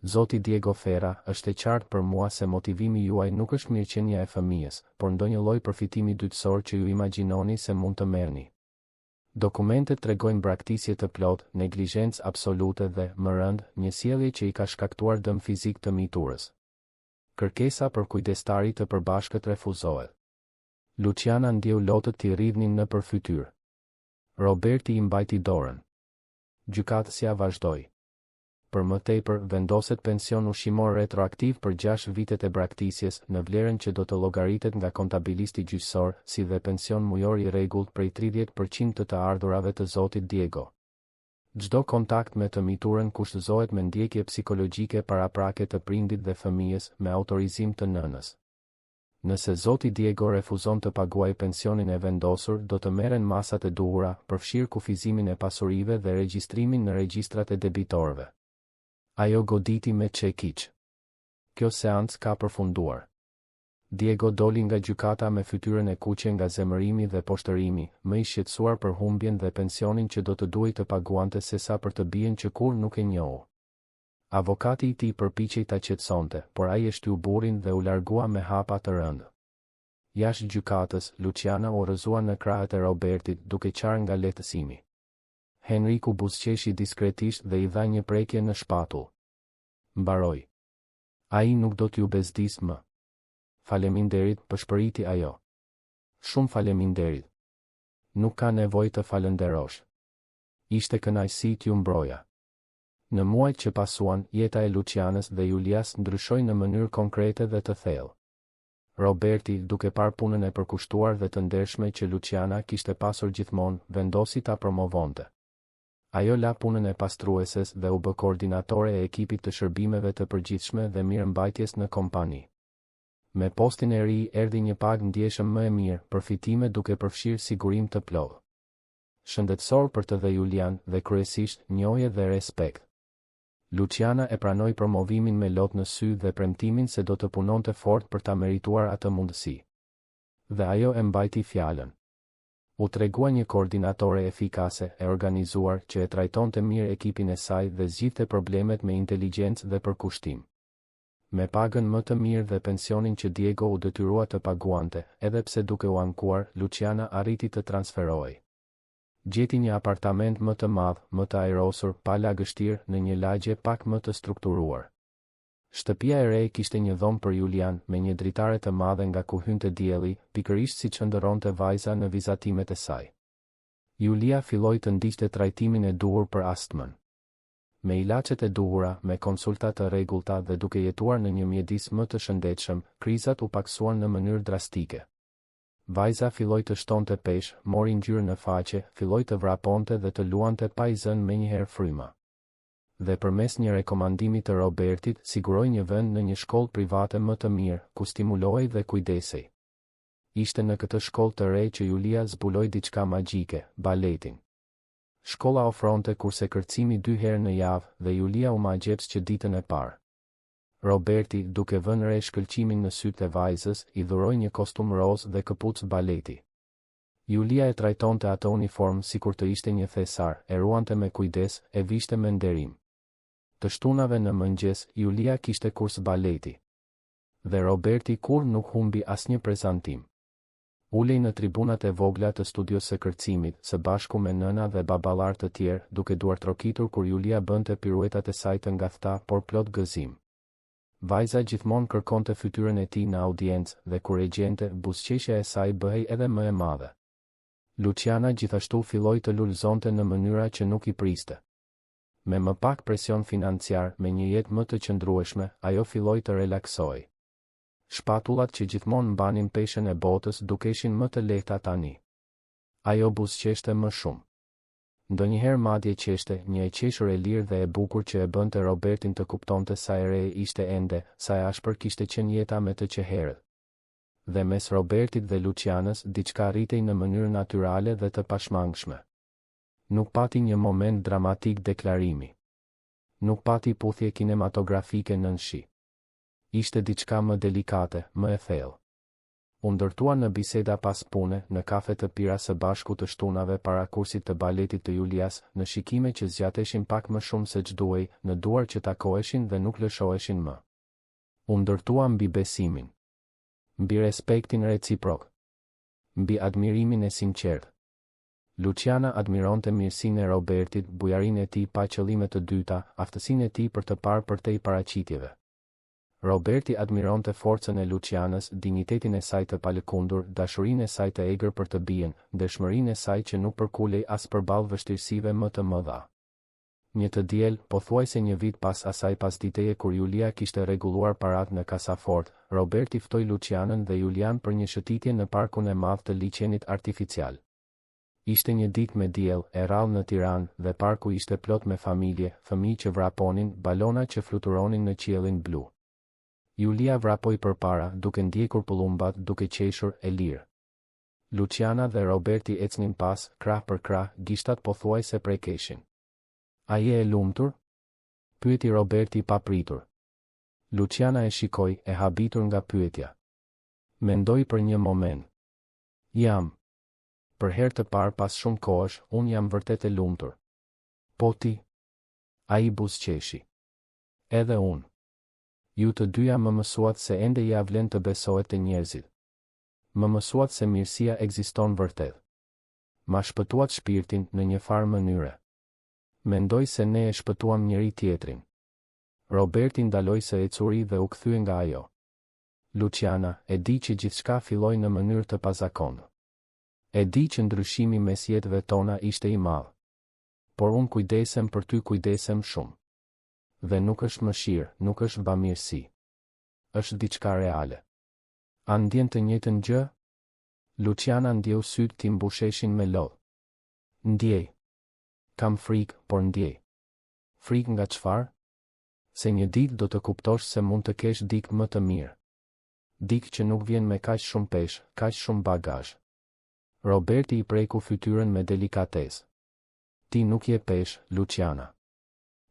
Zoti Diego Ferra, është e qartë për mua se motivimi juaj nuk është mirëqenia e fëmijës, por ndonjë lloj përfitimi dytësor që ju imagjinoni se mund të merrni. Dokumentet tregojnë braktisje të plot, neglizhencë absolute dhe, më rënd, një sjellje që i ka shkaktuar dëm fizik të miturës. Kërkesa për kujdestari të përbashkët refuzohet. Luciana ndjeu lotët t'i rridhnin në përfytyrë. Roberti i mbajti dorën. Gjykatësja vazhdoi. Për më tepër, vendoset pension ushqimor retroaktiv për 6 vitet e braktisjes në vlerën që do të llogaritet nga kontabilisti gjyqësor, si dhe pension mujor i rregullt prej 30% të ardhurave të zotit Diego. Çdo kontakt me të miturën kushtëzohet me ndjekje psikologjike paraprake të prindit dhe fëmijës me autorizim të nënës. Nëse zoti Diego refuzon të paguajë pensionin e vendosur, do të merren masat e duhura, përfshirë kufizimin e pasurive dhe regjistrimin në regjistrat e debitorëve. Ajo goditi me çekiç. Kjo seancë ka përfunduar. Diego doli nga gjykata me fytyrën e kuqe nga zemërimi dhe poshtërimi, më i shqetësuar për humbjen dhe pensionin që do të duhej të paguante sesa për të bien që kur nuk e njohu. Avokati i tij përpiqej ta qetësonte, por ai e shtyu burrin dhe u largua me hapa të rëndë. Jashtë gjykatës, Luciana u rrëzua në krahët e Robertit duke qarë nga lehtësimi. Henriku buzëqeshi diskretisht dhe i dha një prekje në shpatull. Mbaroi. Ai nuk do t'ju bezdis më. Faleminderit, pëshpëriti ajo. Shumë faleminderit. Nuk ka nevojë të falënderosh. Ishte kënaqësi t'ju mbroja. Në muajt që pasuan, jeta e Lucianës dhe Julias ndryshoi në mënyrë konkrete dhe të thellë. Roberti, duke parë punën e përkushtuar dhe të ndershme që Luciana kishte pasur gjithmonë, vendosi ta promovonte. Ajo la punën e pastrueses dhe u bë koordinatore e ekipit të shërbimeve të përgjithshme dhe mirëmbajtjes në kompani. Me postin e ri erdhi një pagë ndjeshëm më e mirë, përfitime duke përfshirë sigurim të plotë. Shëndetësor për të dhe Julian dhe kryesisht njohje dhe respekt. Luciana e pranoi promovimin me lot në sy dhe premtimin se do të punonte fort për ta merituar atë mundësi. Dhe ajo e mbajti fjalën. U tregua një koordinatore efikase, e organizuar, që e trajtonte mirë ekipin e saj dhe zgjidhte problemet me inteligjencë dhe përkushtim. Me pagën më të mirë dhe pensionin që Diego u detyrua të paguante, edhe pse duke u ankuar, Luciana arriti të transferohej. Gjeti një apartament më të madh, më të ajrosur, pa lagështirë, në një lagje pak më të strukturuar. Shtëpia e re kishte një dhomë për Julian, me një dritare të madhe nga ku hynte dielli, pikërisht siç ndëronte vajza në vizatimet e saj. Julia filloi të ndiqte trajtimin e duhur për astmën. Me ilaçet e duhura, me konsulta të rregullta dhe duke jetuar në një mjedis më të shëndetshëm, krizat u paksuan në mënyrë drastike. Vajza filloi të shtonte peshë, mori ngjyrë në faqe, filloi të vraponte dhe të luante pa i zënë menjëherë fryma. Dhe përmes një rekomandimi të Robertit, siguroi një vend në një shkollë private më të mirë, ku stimulohej dhe kujdesej. Ishte në këtë shkollë të re që Julia zbuloi diçka magjike, baletin. Shkolla ofronte kurse kërcimi 2 herë në javë dhe Julia u magjeps që ditën e parë. Roberti, duke vënë re shkëlqimin në sytë e vajzës, i dhuroi një kostum roz dhe këpucë baleti. Julia e trajtonte atë uniform sikur të ishte një thesar, e ruante me kujdes, e vishte me nderim. Të shtunave në mëngjes, Julia kishte kurs baleti. Dhe Roberti kur nuk humbi asnjë prezantim. Ulej në tribunat e vogla të studios së kërcimit, së bashku me nëna dhe baballar të tjerë, duke duartrokitur kur Julia bënte piruetat e saj të ngathta, por plot gëzim. Vajza gjithmonë kërkonte fytyrën e tij në audiencë dhe kur e gjente, buzëqeshja e saj bëhej edhe më e madhe. Luciana gjithashtu filloi të lulëzonte në mënyra që nuk i priste. Me më pak presion financiar, me një jetë më të qëndrueshme, ajo filloi të relaksoj. Shpatullat që gjithmonë mbanin peshën e botës dukeshin më të lehta tani. Ajo buzëqeshte më shumë. Ndonjëherë madje qeshte, një e qeshur e lirë dhe e bukur që e bënte Robertin të kuptonte sa e re ishte ende, sa e ashpër kishte qenë jeta me të qeherët. Dhe mes Robertit dhe Lucianës, diçka rritej në mënyrë natyrale dhe të pashmangshme. Nuk pati një moment dramatik deklarimi. Nuk pati puthje kinematografike nën shi. Ishte diçka më delikate, më e thellë. U ndërtua në biseda pas pune, në kafe të pira së bashku të shtunave para kursit të baletit të Julias, në shikime që zgjateshin pak më shumë se ç'duhej, në duar që takoheshin dhe nuk lëshoheshin më. U ndërtua mbi besimin, mbi respektin reciprok, mbi admirimin e sinqert. Luciana admironte mirësinë e Robertit, bujarinë e tij pa qëllime të dyta, aftësinë e tij për të parë përtej paraqitjeve. Roberti admironte forcën e Lucianës, dinjitetin e saj të palëkundur, dashurinë e saj të egër për të bien, ndeshmërinë e saj që nuk përkulej as përballë vështirësive më të mëdha. Një të diel, pothuajse një vit pas asaj pasditeje kur Julia kishte rregulluar parat në kasafort, Roberti ftoi Lucianën dhe Julian për një shëtitje në parkun e madh të liçenit artificial. Ishte një ditë me diell e rrallë në Tiranë dhe parku ishte plot me familje, fëmijë që vraponin, balona që fluturonin në qiellin blu. Julia vrapoi përpara, duke ndjekur pullumbat, duke qeshur e lirë. Luciana dhe Roberti ecnin pas, krah për krah, gishtat pothuajse prekeshin. "A je e lumtur?" pyeti Roberti pa pritur. Luciana e shikoi, e habitur nga pyetja. Mendoi për një moment. "Jam. Për herë të parë pas shumë kohësh, unë jam vërtet e lumtur." "Po ti?" Ai buzëqeshi. "Edhe unë. Ju të dyja më mësuat se ende ja vlen të besohet te njerëzit. Më mësuat se mirësia ekziston vërtet. Ma shpëtuat shpirtin në një farë mënyre. Mendoj se ne e shpëtuam njëri tjetrin." Roberti ndaloi së ecuri dhe u kthye nga ajo. "Luciana, e di që gjithçka filloi në mënyrë të pazakontë. E di që ndryshimi mes jetëve tona ishte i madh. Por unë kujdesem për ty, kujdesem shumë. Dhe nuk është mëshirë, nuk është bamirësi. Është diçka reale." "A ndjen të njëjtën gjë?" Luciana ndjeu sytë ti mbusheshin me lodh. "Ndjej. Kam frikë, por ndjej." "Frikë nga çfarë?" "Se një ditë do të kuptosh se mund të kesh dikë më të mirë. Dikë që nuk vjen me kaq shumë peshë, kaq shumë bagazh." Roberti i preku fytyrën me delikatesë. "Ti nuk je peshë, Luciana.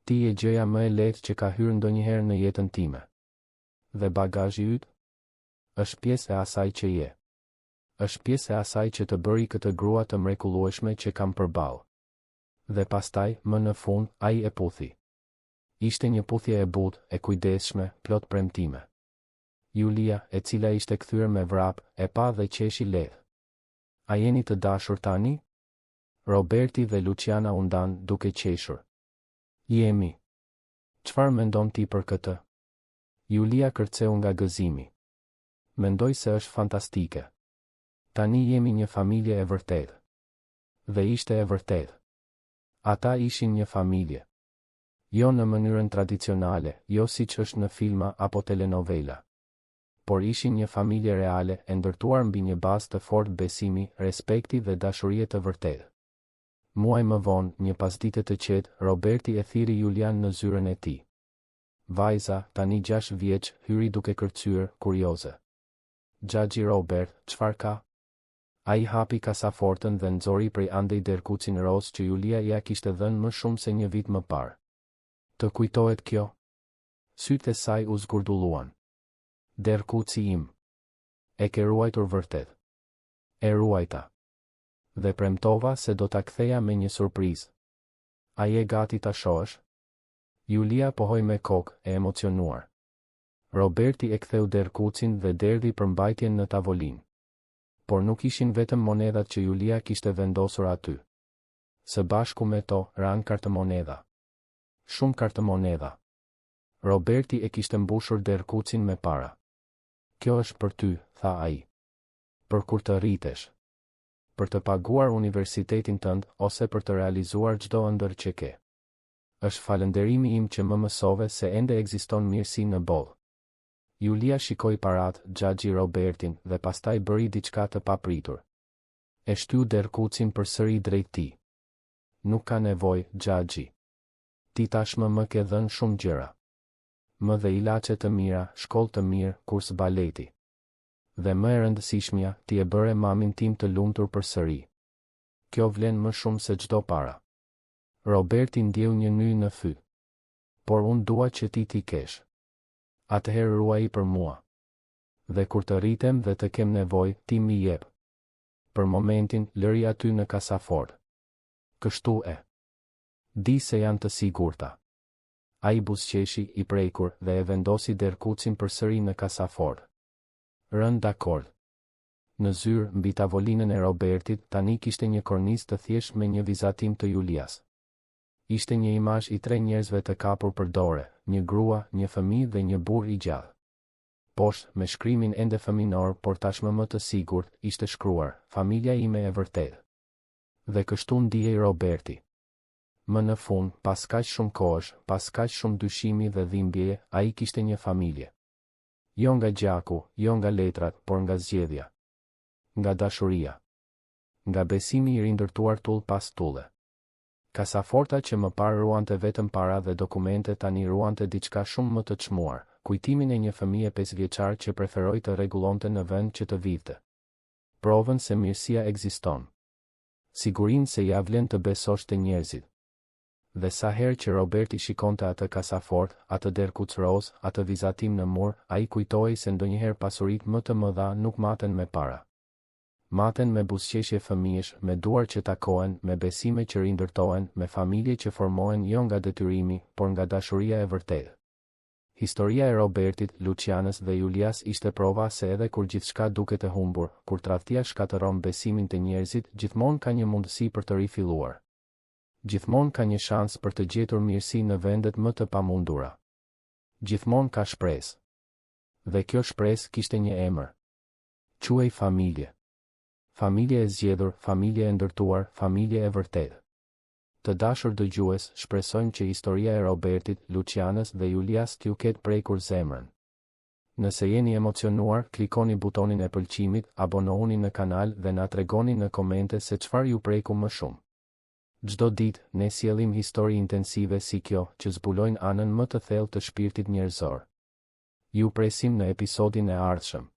Ti je gjëja më e lehtë që ka hyrë ndonjëherë në jetën time. Dhe bagazhi yt është pjesë e asaj që je. Është pjesë e asaj që të bëri këtë grua të mrekullueshme që kam përballë." Dhe pastaj, më në fund, ai e puthi. Ishte një puthje e butë, e kujdesshme, plot premtime. Julia, e cila ishte kthyer me vrap, e pa dhe qeshi lehtë. "A jeni të dashur tani?" Roberti dhe Luciana u ndan duke qeshur. "Jemi." "Çfarë mendon ti për këtë?" Julia kërceu nga gëzimi. "Mendoj se është fantastike. Tani jemi një familje e vërtetë." Dhe ishte e vërtetë. Ata ishin një familje. Jo në mënyrën tradicionale, jo siç është në filma apo telenovela. Por ishin një familje reale, e ndërtuar mbi një bazë të fortë besimi, respekti dhe dashurie të vërtetë. Muaj më vonë, një pasdite të qetë, Roberti e thiri Julian në zyrën e tij. Vajza, tani 6 vjeç, hyri duke kërcyer, kurioze. "Xhaxhi Robert, çfarë ka?" Ai hapi kasafortën dhe nxori prej andej derkucin roz që Julia ja kishte dhënë më shumë se një vit më parë. "Të kujtohet kjo?" Sytë e saj u zgurdulluan. "Derkuci im. E ke ruajtur vërtet?" "E ruajta. Dhe premtova se do ta ktheja me një surprizë. A je gati ta shohësh?" Julia pohoi me kokë, e emocionuar. Roberti e ktheu derkucin dhe derdhi përmbajtjen në tavolinë. Por nuk ishin vetëm monedhat që Julia kishte vendosur aty. Së bashku me to, ran kartëmonedha. Shumë kartëmonedha. Roberti e kishte mbushur derkucin me para. "Kjo është për ty," tha ai. "Për kur të rritesh. Për të paguar universitetin tënd ose për të realizuar çdo ëndër që ke. Është falënderimi im që më mësove se ende ekziston mirësi në botë." Julia shikoi parat, xhaxhi Robertin dhe pastaj bëri diçka të papritur. E shtyu derkucin përsëri drejt tij. "Nuk ka nevojë, xhaxhi. Ti tashmë më ke dhënë shumë gjëra. Më dhe ilaçe të mira, shkollë të mirë, kurs baleti. Dhe më e rëndësishmja, ti e bëre mamin tim të lumtur përsëri. Kjo vlen më shumë se çdo para." Roberti ndjeu një ny në fy. "Por unë dua që ti kesh. Atëherë ruaji për mua." Dhe kur të rritem dhe të kem nevojë, ti mi jep. Për momentin, lëri aty në kasafort. Kështu e. Di se janë të sigurta. A i buzëqeshi i prekur dhe e vendosi derkucin përsëri në kasafort. Rënë dakord. Në zyrë, mbi tavolinën e Robertit, tani kishte një kornizë të thjeshtë me një vizatim të Julias. Ishte një imazh i 3 njerëzve të kapur për dore, një grua, një fëmijë dhe një burr i gjallë. Poshtë, me shkrimin ende fëminor, por tashmë më të sigurt, ishte shkruar: familja ime e vërtetë. Dhe kështu ndihej Roberti. Më në fund, pas kaq shumë kohësh, pas kaq shumë dyshimi dhe dhimbjeje, ai kishte një familje. Jo nga gjaku, jo nga letrat, por nga zgjedhja. Nga dashuria. Nga besimi i rindërtuar tull pas tulle. Kasaforta që më parë ruante vetëm para dhe dokumente tani ruante diçka shumë më të çmuar, kujtimin e një fëmije 5 vjeçar që preferoi të rregullonte në vend që të vivte. Provën se mirësia ekziston. Sigurinë se ja vlen të besosh te njerëzit. Dhe sa herë që Roberti shikonte atë kasafort, atë derkuc roz, atë vizatim në mur, ai kujtohej se ndonjëherë pasuritë më të mëdha nuk maten me para. Maten me buzëqeshje fëmijësh, me duar që takohen, me besime që rindërtohen, me familje që formohen jo nga detyrimi, por nga dashuria e vërtetë. Historia e Robertit, Lucianës dhe Julias ishte prova se edhe kur gjithçka duket e humbur, kur tradhtia shkatëron besimin te njerëzit, gjithmonë ka një mundësi për të rifilluar. Gjithmonë ka një shans për të gjetur mirësi në vendet më të pamundura. Gjithmonë ka shpresë. Dhe kjo shpresë kishte një emër. Quhej familje. Familje e zgjedhur, familje e ndërtuar, familje e vërtetë. Të dashur dëgjues, shpresojmë që historia e Robertit, Lucianës dhe Julias t'ju ketë prekur zemrën. Nëse jeni emocionuar, klikoni butonin e pëlqimit, abonohuni në kanal dhe na tregoni në komente se çfarë ju preku më shumë. Çdo ditë, ne sjellim histori intensive si kjo, që zbulojnë anën më të thellë të shpirtit njerëzor. Ju presim në episodin e ardhshëm.